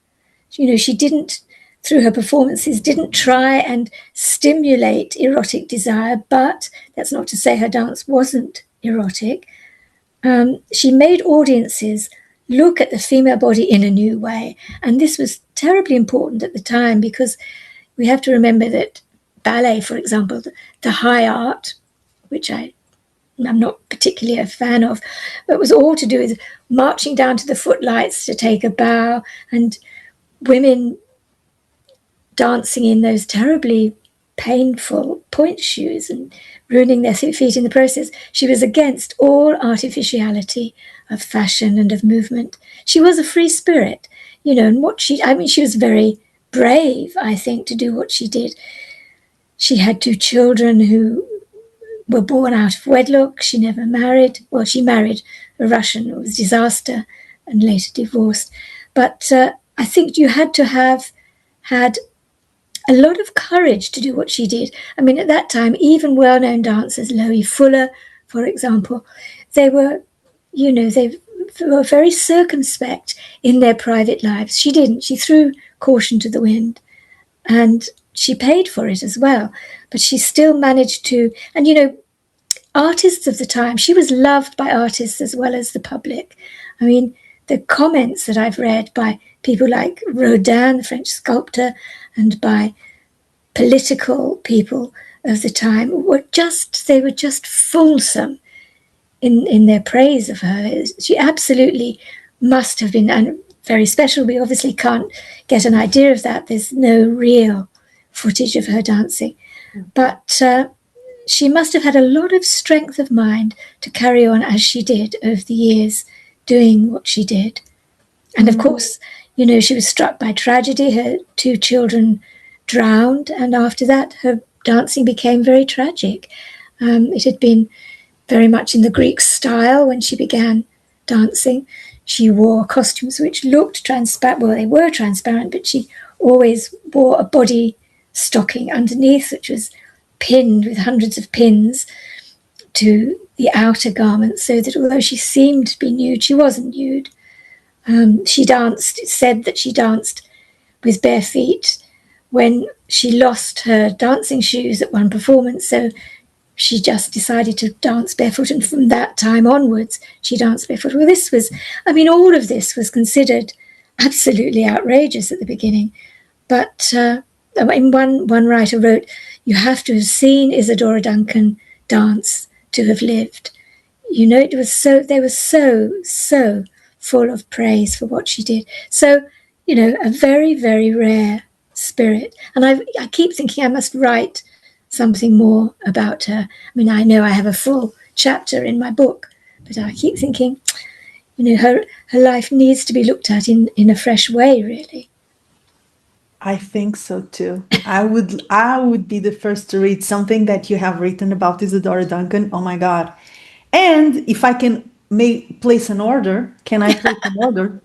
She didn't, through her performances, didn't try and stimulate erotic desire, but that's not to say her dance wasn't erotic. She made audiences look at the female body in a new way. And this was terribly important at the time, because we have to remember that ballet, for example, the high art, which I'm not particularly a fan of, but was all to do with marching down to the footlights to take a bow, and women dancing in those terribly painful point shoes and ruining their feet in the process. She was against all artificiality of fashion and of movement. She was a free spirit, and she was very brave, I think, to do what she did. She had two children who were born out of wedlock. She never married. Well, she married a Russian. It was a disaster, and later divorced. But I think you had to have had a lot of courage to do what she did. I mean, at that time, even well-known dancers, Loie Fuller, for example, they were very circumspect in their private lives. She didn't. She threw caution to the wind, and she paid for it as well. But she still managed to, and artists of the time, she was loved by artists as well as the public. I mean, the comments that I've read by people like Rodin, the French sculptor, and by political people of the time were just fulsome in their praise of her. She absolutely must have been, and very special. We obviously can't get an idea of that. There's no real footage of her dancing. But she must have had a lot of strength of mind to carry on as she did over the years, doing what she did. And of course, she was struck by tragedy. Her 2 children drowned, and after that, her dancing became very tragic. It had been very much in the Greek style when she began dancing. She wore costumes which looked transparent. Well, they were transparent, but she always wore a body stocking underneath, which was pinned with hundreds of pins to the outer garment, so that although she seemed to be nude, she wasn't nude. She danced, it said that she danced with bare feet when she lost her dancing shoes at one performance, so she just decided to dance barefoot, and from that time onwards, she danced barefoot. Well, all of this was considered absolutely outrageous at the beginning, but one writer wrote, "You have to have seen Isadora Duncan dance to have lived." It was they were so full of praise for what she did. So, a very, very rare spirit. And I keep thinking I must write something more about her. I know I have a full chapter in my book, but I keep thinking, her life needs to be looked at in a fresh way, really. I think so too. I would be the first to read something that you have written about Isadora Duncan. Oh my God. And if I can place an order, can I place an order?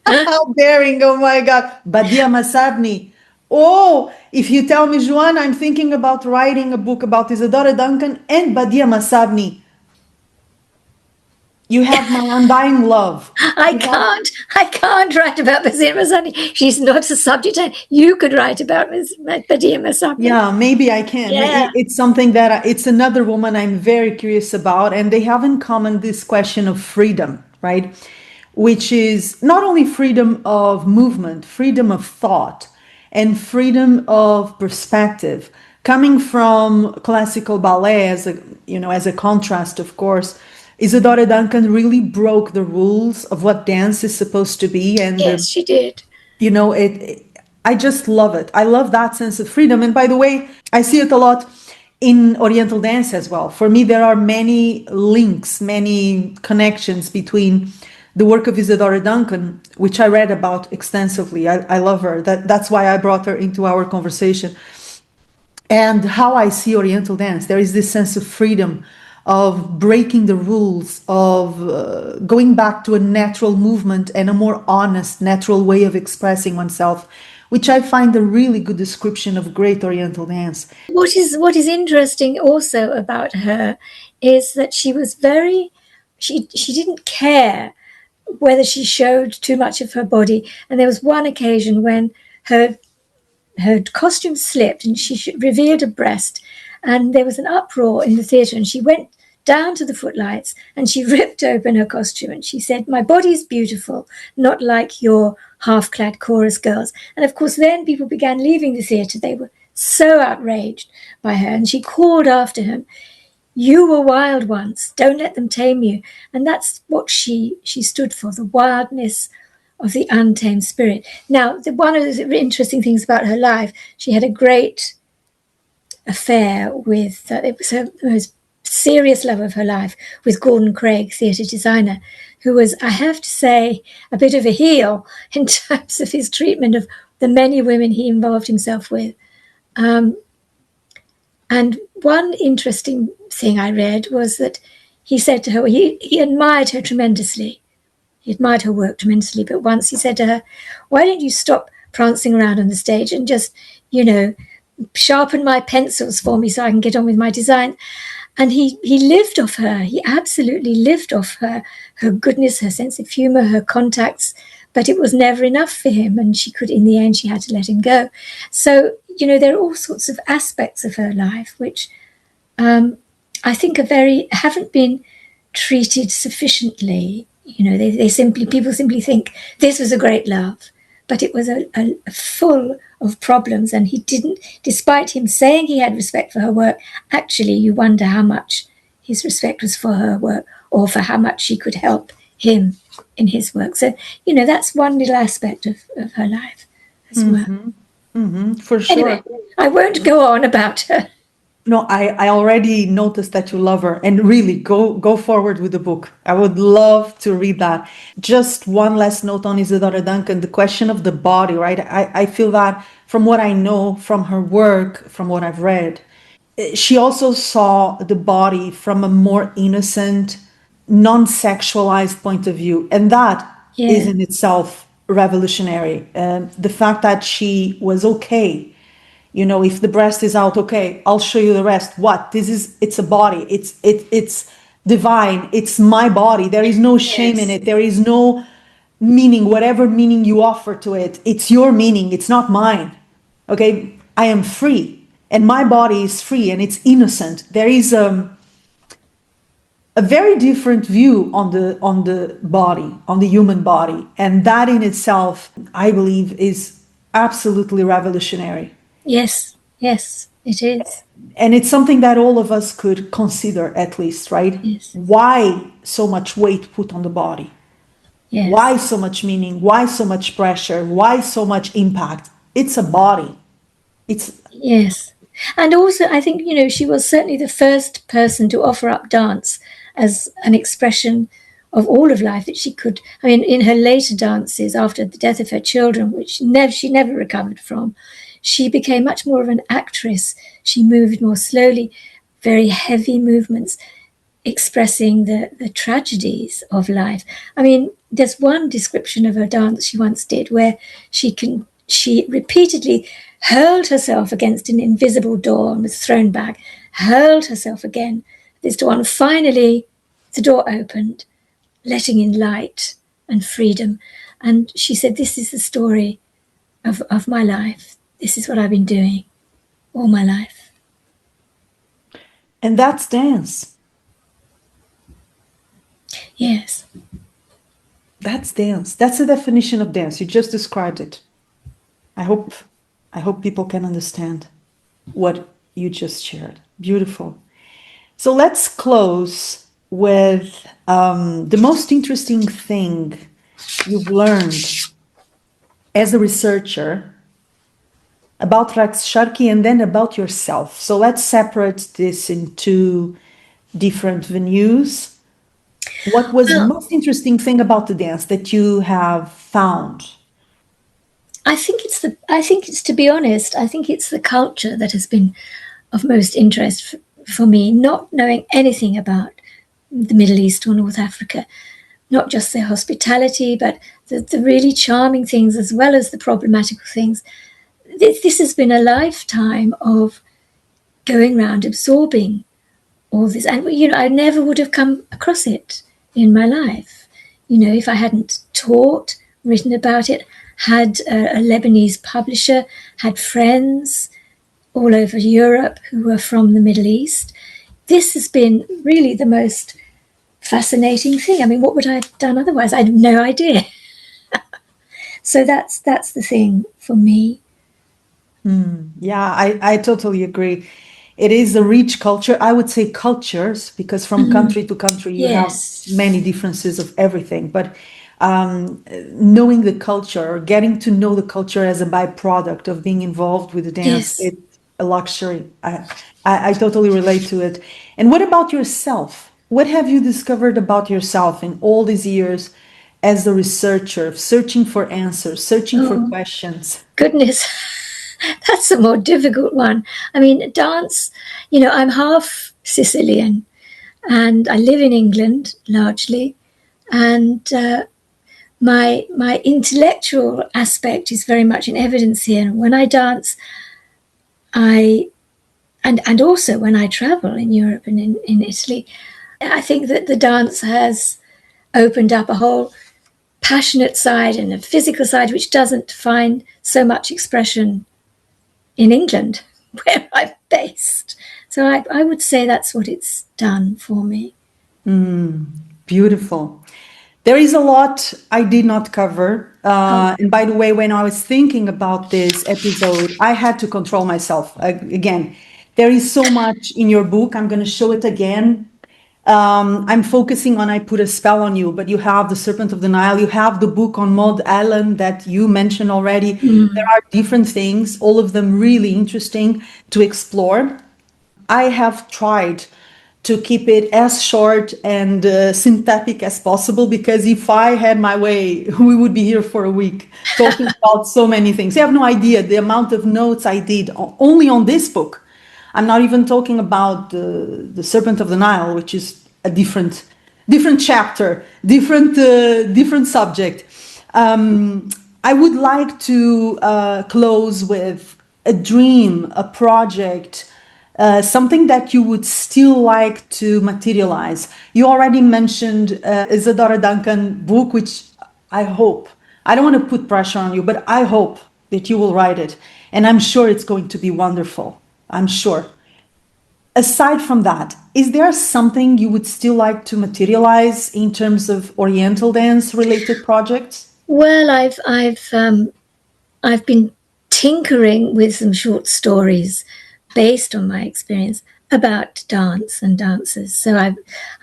How daring, oh my God. Badia Masabni. Oh, if you tell me, Joana, I'm thinking about writing a book about Isadora Duncan and Badia Masabni, you have my undying love. I can't write about Badia Masabni. She's not a subject. You could write about Badia Masabni. Yeah, maybe I can. Yeah. It's something that it's another woman I'm very curious about, and they have in common this question of freedom, right? Which is not only freedom of movement, freedom of thought, and freedom of perspective. Coming from classical ballet as a contrast, of course, Isadora Duncan really broke the rules of what dance is supposed to be. And yes, she did. I just love it. I love that sense of freedom. And by the way, I see it a lot in Oriental dance as well. For me, there are many links, many connections between the work of Isadora Duncan, which I read about extensively. I love her. That's why I brought her into our conversation. And how I see Oriental dance. There is this sense of freedom, of breaking the rules, of going back to a natural movement and a more honest, natural way of expressing oneself, which I find a really good description of great Oriental dance. What is interesting also about her is that she was she didn't care whether she showed too much of her body. And there was one occasion when her costume slipped and she revealed a breast, and there was an uproar in the theatre, and she went down to the footlights and she ripped open her costume and she said, "My body is beautiful, not like your half-clad chorus girls." And of course then people began leaving the theatre. They were so outraged by her, and she called after him, "You were wild once, don't let them tame you." And that's what she stood for, the wildness of the untamed spirit. Now, one of the interesting things about her life, she had a great affair with, it was her most serious love of her life, with Gordon Craig, theatre designer, who was, I have to say, a bit of a heel in terms of his treatment of the many women he involved himself with. And one interesting thing I read was that he said to her, he admired her tremendously. He admired her work tremendously, but once he said to her, "Why don't you stop prancing around on the stage and just, sharpen my pencils for me so I can get on with my design?" And he lived off her. He absolutely lived off her goodness, her sense of humor, her contacts, but it was never enough for him. And in the end, she had to let him go. So, there are all sorts of aspects of her life, which I think haven't been treated sufficiently. People simply think this was a great love, but it was a full of problems, and he didn't, despite him saying he had respect for her work, actually you wonder how much his respect was for her work or for how much she could help him in his work. So, that's one little aspect of her life as well. Mm-hmm, for sure. Anyway, I won't go on about her. No, I already noticed that you love her, and really go forward with the book. I would love to read that. Just one last note on Isadora Duncan, the question of the body, right? I feel that from what I know, from her work, from what I've read, she also saw the body from a more innocent, non-sexualized point of view, and that is Yeah. in itself revolutionary. The fact that she was okay, if the breast is out, okay, I'll show you the rest. What? It's a body. It's divine. It's my body. There is no shame in Yes. it. There is no meaning, whatever meaning you offer to it. It's your meaning. It's not mine. Okay, I am free, and my body is free, and it's innocent. There is a very different view on the body, on the human body, and that in itself, I believe, is absolutely revolutionary. Yes. Yes. It is. And it's something that all of us could consider, at least, right? Yes. Why so much weight put on the body? Yes. Why so much meaning? Why so much pressure? Why so much impact? It's a body. It's Yes. And also, I think, she was certainly the first person to offer up dance as an expression of all of life that she could. I mean, in her later dances after the death of her children, which she never recovered from, she became much more of an actress. She moved more slowly, very heavy movements, expressing the tragedies of life. I mean, there's one description of her dance she once did where she repeatedly hurled herself against an invisible door and was thrown back, hurled herself again at this door, and finally the door opened, letting in light and freedom. And she said, "This is the story of my life. This is what I've been doing all my life." and that's dance. Yes. That's dance. That's the definition of dance. You just described it. I hope people can understand what you just shared. Beautiful. So let's close with the most interesting thing you've learned as a researcher about Rex Sharkey and then about yourself. So let's separate this in two different venues. What was the Well, most interesting thing about the dance that you have found? I think it's to be honest, I think it's the culture that has been of most interest for me, not knowing anything about the Middle East or North Africa, not just their hospitality, but the really charming things as well as the problematical things. This has been a lifetime of going around absorbing all this. And, I never would have come across it in my life. If I hadn't taught, written about it, had a Lebanese publisher, had friends all over Europe who were from the Middle East. This has been really the most fascinating thing. I mean, what would I have done otherwise? I had no idea. So that's the thing for me. Yeah, I totally agree. It is a rich culture. I would say cultures, because from country to country you have Yes. many differences of everything. But knowing the culture, or getting to know the culture as a byproduct of being involved with the dance, Yes. it's a luxury. I totally relate to it. And what about yourself? What have you discovered about yourself in all these years as a researcher, searching for answers, searching for Oh, questions? goodness. That's a more difficult one. I mean, dance, I'm half Sicilian and I live in England largely. And my intellectual aspect is very much in evidence here. When I dance, and also when I travel in Europe and in Italy, I think that the dance has opened up a whole passionate side and a physical side which doesn't find so much expression in England, where I'm based. So I would say that's what it's done for me. Beautiful. There is a lot I did not cover. Oh, And by the way, when I was thinking about this episode, I had to control myself. Again, there is so much in your book. I'm going to show it again. I'm focusing on I Put a Spell on You, but you have The Serpent of the Nile. You have the book on Maud Allen that you mentioned already. There are different things, all of them really interesting to explore. I have tried to keep it as short and synthetic as possible, because if I had my way, we would be here for a week talking about so many things. You have no idea the amount of notes I did only on this book. I'm not even talking about the Serpent of the Nile, which is a different chapter, different subject. I would like to close with a dream, a project, something that you would still like to materialize. You already mentioned Isadora Duncan book, which I hope, I don't want to put pressure on you, but I hope that you will write it. And I'm sure it's going to be wonderful. I'm sure. Aside from that, is there something you would still like to materialize in terms of Oriental dance related projects? Well, I've been tinkering with some short stories based on my experience about dance and dancers. So I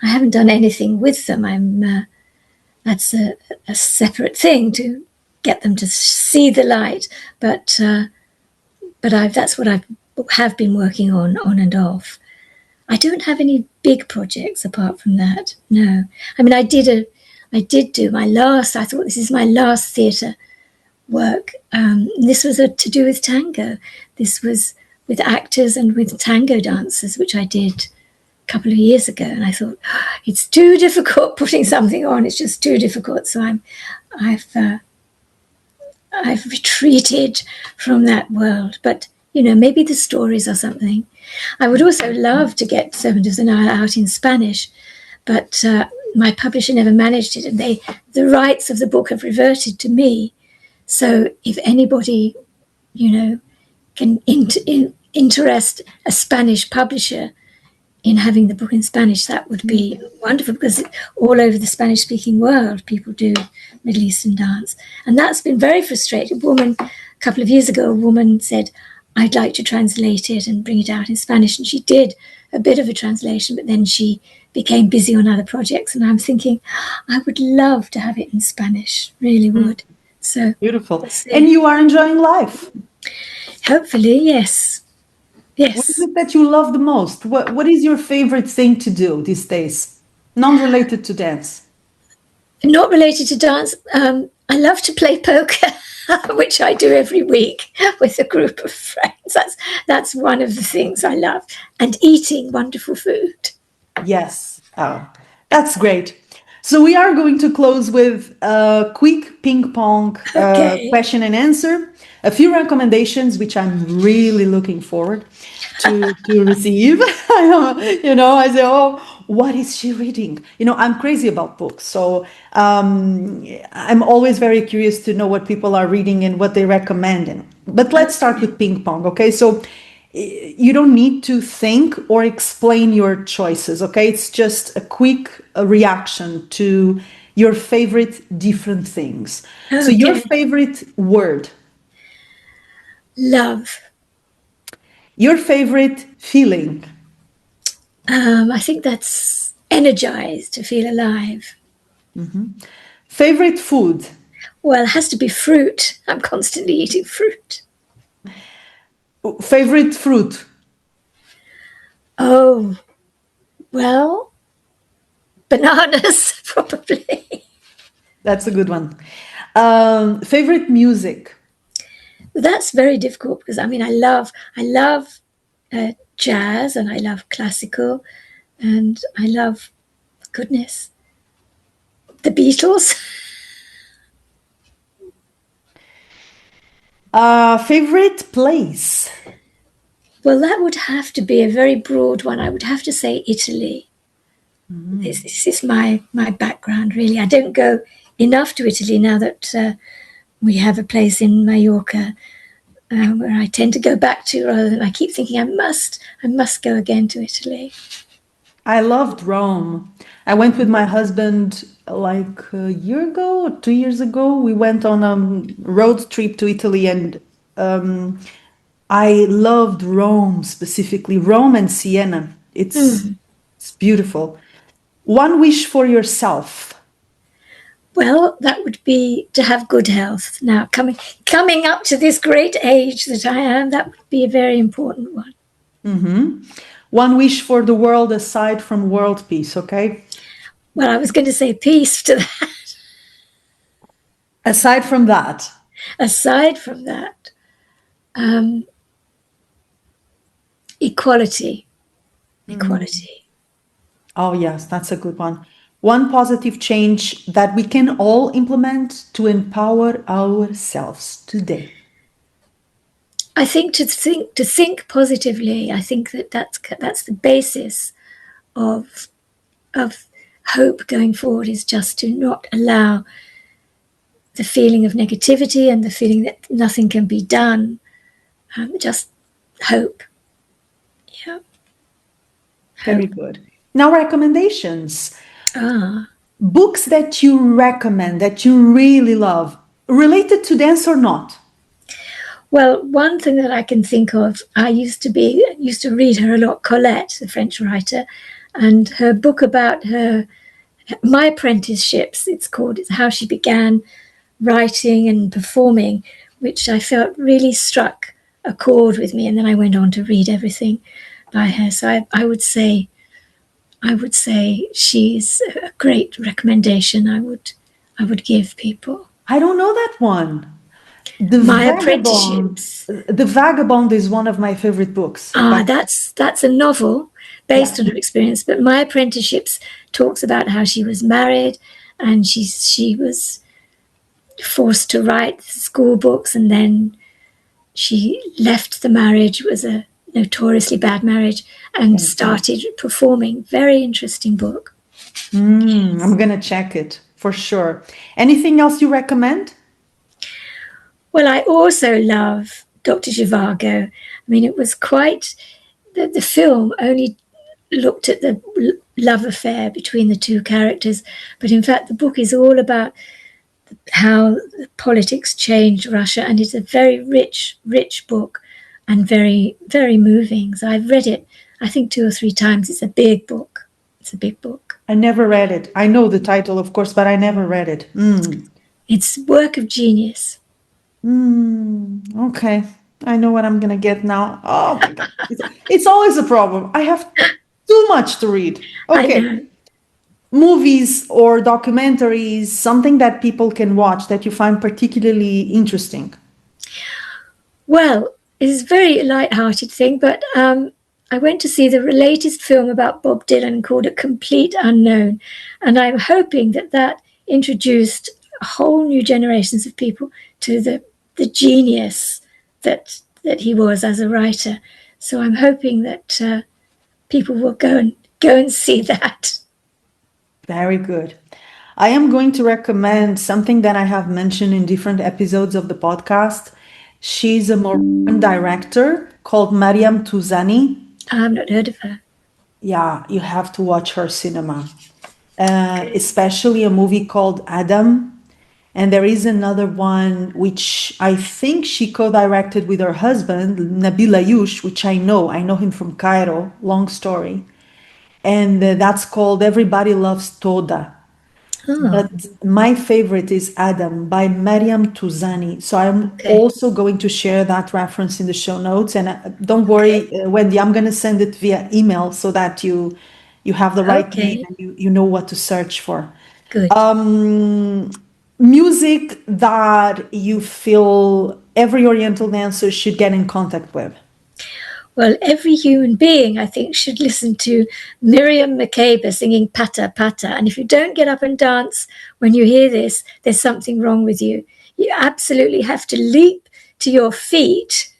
haven't done anything with them. That's a separate thing to get them to see the light. But that's what I have been working on and off. I don't have any big projects apart from that. No, I mean I did do my last. I thought this is my last theatre work. This was to do with tango. This was with actors and with tango dancers, which I did a couple of years ago. And I thought, it's too difficult putting something on. It's just too difficult. So I've retreated from that world. But, maybe the stories or something. I would also love to get Serpent of the Nile out in Spanish, but my publisher never managed it. And the rights of the book have reverted to me. So if anybody, can interest a Spanish publisher in having the book in Spanish, that would be wonderful, because all over the Spanish-speaking world, people do Middle Eastern dance. And that's been very frustrating. A couple of years ago, a woman said, I'd like to translate it and bring it out in Spanish. And she did a bit of a translation, but then she became busy on other projects. And I'm thinking, I would love to have it in Spanish, really would. So beautiful. And you are enjoying life? Hopefully, yes. Yes. What is it that you love the most? What is your favorite thing to do these days? Non-related to dance. Not related to dance. I love to play poker, which I do every week with a group of friends. That's one of the things I love. And eating wonderful food. Yes. Oh, that's great. So we are going to close with a quick ping pong question and answer. A few recommendations, which I'm really looking forward to receive. I say, what is she reading? I'm crazy about books. So I'm always very curious to know what people are reading and what they recommend. But let's start with ping pong, okay? So you don't need to think or explain your choices, okay? It's just a quick reaction to your favorite different things. Okay. So your favorite word? Love. Your favorite feeling? I think that's energized, to feel alive. Mm-hmm. Favorite food? Well, it has to be fruit. I'm constantly eating fruit. Favorite fruit? Oh, well, bananas, probably. That's a good one. Favorite music? That's very difficult, because I love jazz, and I love classical, and I love, goodness, the Beatles. Favorite place? Well, that would have to be a very broad one. I would have to say Italy. Mm. This is my background, really. I don't go enough to Italy now that we have a place in Mallorca where I tend to go back to, rather than I keep thinking I must go again to Italy. I loved Rome. I went with my husband like a year ago or 2 years ago. We went on a road trip to Italy, and I loved Rome, specifically Rome and Siena. It's beautiful. One wish for yourself? Well, that would be to have good health. Now, coming up to this great age that I am, that would be a very important one. Mm-hmm. One wish for the world aside from world peace, okay? Well, I was going to say peace to that. Aside from that. Aside from that, equality. Equality. Oh, yes, that's a good one. One positive change that we can all implement to empower ourselves today. I think to think positively. I think that's the basis of hope going forward, is just to not allow the feeling of negativity and the feeling that nothing can be done. Just hope. Yeah. Very good. Now, recommendations. Ah. Books that you recommend, that you really love, related to dance or not? Well, one thing that I can think of, I used to read her a lot, Colette, the French writer, and her book about my apprenticeships, it's called, it's how she began writing and performing, which I felt really struck a chord with me. And then I went on to read everything by her. So I would say she's a great recommendation I would give people. I don't know that one. My Apprenticeships. The Vagabond is one of my favorite books. That's a novel based on her experience, but My Apprenticeships talks about how she was married and she was forced to write school books, and then she left the marriage. It was a notoriously bad marriage, and started performing. Very interesting book. I'm gonna check it for sure. Anything else you recommend? Well, I also love Dr. Zhivago. I mean, it was quite the film only looked at the love affair between the two characters, but in fact the book is all about how politics changed Russia, and it's a very rich book and very, very moving. So I've read it, I think 2 or 3 times. It's a big book. I never read it. I know the title, of course, but I never read it. It's work of genius. Okay. I know what I'm gonna get now. Oh my God. It's always a problem. I have too much to read. Okay. Movies or documentaries, something that people can watch that you find particularly interesting? Well, it's a very light-hearted thing, but I went to see the latest film about Bob Dylan called A Complete Unknown, and I'm hoping that introduced a whole new generations of people to the genius that he was as a writer. So I'm hoping that people will go and see that. Very good. I am going to recommend something that I have mentioned in different episodes of the podcast. She's a Moroccan director called Mariam Touzani. I've not heard of her. Yeah, you have to watch her cinema, especially a movie called Adam. And there is another one which I think she co-directed with her husband, Nabil Ayouch, which I know him from Cairo, long story. And that's called Everybody Loves Toda. But my favorite is Adam by Mariam Touzani. So I'm also going to share that reference in the show notes. And don't worry, Wendy, I'm going to send it via email so that you have the right name and you know what to search for. Good. Music that you feel every Oriental dancer should get in contact with. Well, every human being, I think, should listen to Miriam Makeba singing Pata Pata. And if you don't get up and dance when you hear this, there's something wrong with you. You absolutely have to leap to your feet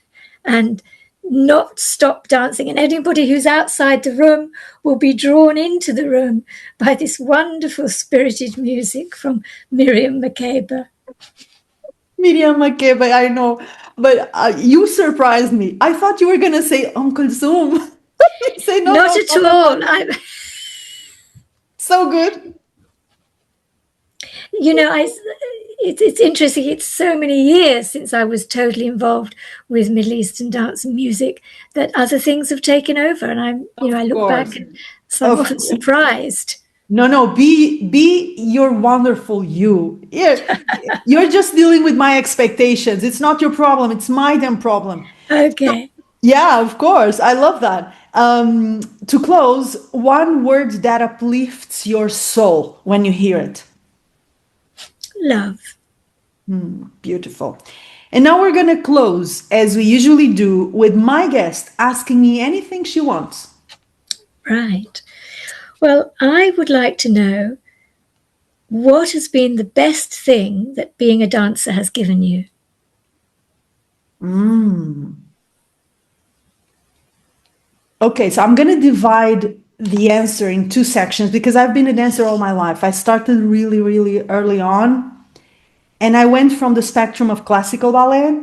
and not stop dancing. And anybody who's outside the room will be drawn into the room by this wonderful spirited music from Miriam Makeba. Miriam Makeba, I know. But you surprised me. I thought you were going to say Uncle Zoom. Say no. Not at all. So good. You know, it's interesting. It's so many years since I was totally involved with Middle Eastern dance and music that other things have taken over. And I look back and I'm often surprised. No, be your wonderful you. Yeah, you're just dealing with my expectations. It's not your problem. It's my damn problem. Okay. Yeah, of course. I love that. To close, one word that uplifts your soul when you hear it. Love. Beautiful. And now we're going to close, as we usually do, with my guest asking me anything she wants. Right. Well, I would like to know, what has been the best thing that being a dancer has given you? Okay, so I'm going to divide the answer in two sections because I've been a dancer all my life. I started really, really early on, and I went from the spectrum of classical ballet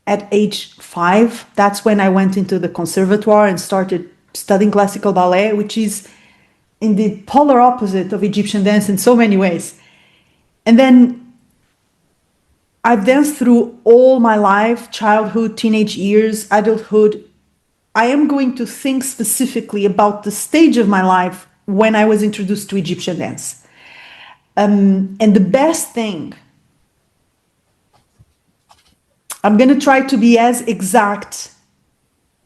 at age 5. That's when I went into the conservatoire and started studying classical ballet, which is in the polar opposite of Egyptian dance in so many ways. And then I've danced through all my life, childhood, teenage years, adulthood. I am going to think specifically about the stage of my life when I was introduced to Egyptian dance. And the best thing, I'm going to try to be as exact,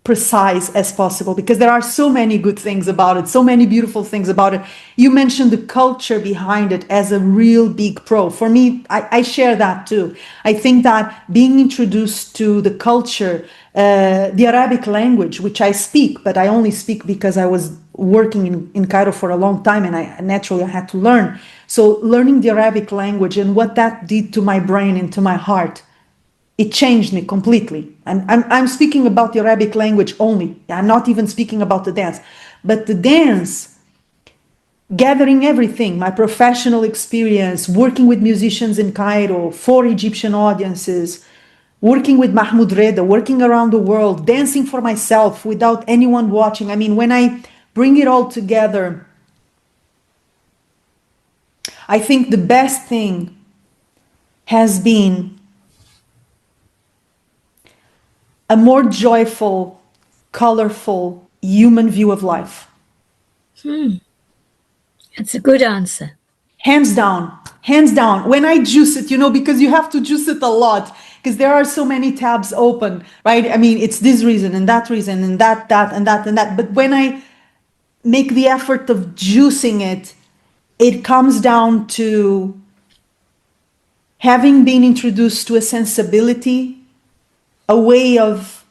precise as possible, because there are so many good things about it, so many beautiful things about it. You mentioned the culture behind it as a real big pro. For me, I share that too. I think that being introduced to the culture, the Arabic language, which I speak, but I only speak because I was working in Cairo for a long time, and I naturally had to learn. So learning the Arabic language and what that did to my brain and to my heart, it changed me completely. And I'm speaking about the Arabic language only. I'm not even speaking about the dance. But the dance, gathering everything, my professional experience, working with musicians in Cairo, for Egyptian audiences, working with Mahmoud Reda, working around the world, dancing for myself without anyone watching. I mean, when I bring it all together, I think the best thing has been a more joyful, colorful, human view of life. That's a good answer. Hands down, hands down. When I juice it, because you have to juice it a lot, because there are so many tabs open, right? I mean, it's this reason and that reason and that, and that, and that. But when I make the effort of juicing it, it comes down to having been introduced to a sensibility, a way of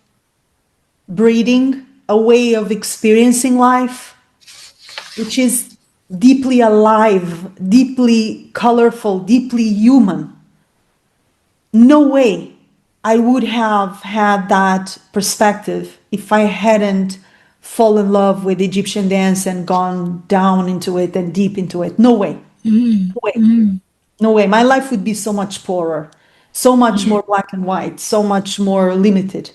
breathing, a way of experiencing life, which is deeply alive, deeply colorful, deeply human. No way I would have had that perspective if I hadn't fallen in love with Egyptian dance and gone down into it and deep into it. No way. No way. No way. My life would be so much poorer, so much more black and white, so much more limited.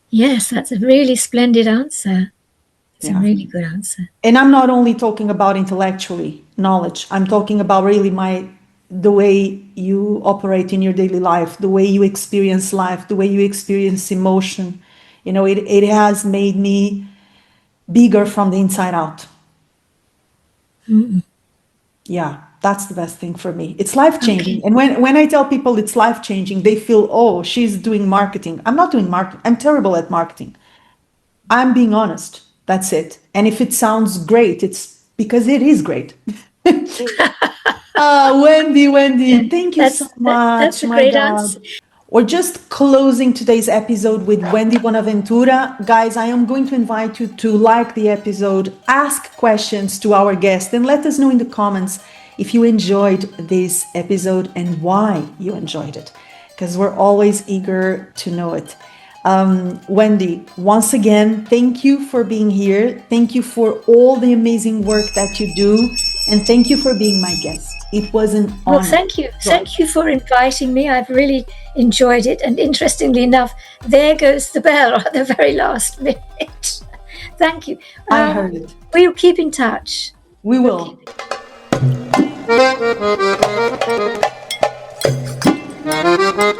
Yes, that's a really splendid answer. It's a really good answer. And I'm not only talking about intellectually knowledge. I'm talking about really the way you operate in your daily life, the way you experience life, the way you experience emotion. It has made me bigger from the inside out. Yeah, that's the best thing for me. It's life-changing. Okay. And when I tell people it's life-changing, they feel, oh, she's doing marketing. I'm not doing marketing. I'm terrible at marketing. I'm being honest. That's it. And if it sounds great, it's because it is great. Wendy, thank you so much. That's a My great God. answer. We're just closing today's episode with Wendy Buonaventura. Guys, I am going to invite you to like the episode, ask questions to our guest, and let us know in the comments if you enjoyed this episode and why you enjoyed it, because we're always eager to know it. Wendy, once again, thank you for being here. Thank you for all the amazing work that you do. And thank you for being my guest. It was an honor. Well, thank you. Thank you for inviting me. I've really enjoyed it. And interestingly enough, there goes the bell at the very last minute. Thank you. I heard it. We'll keep in touch. We will. We'll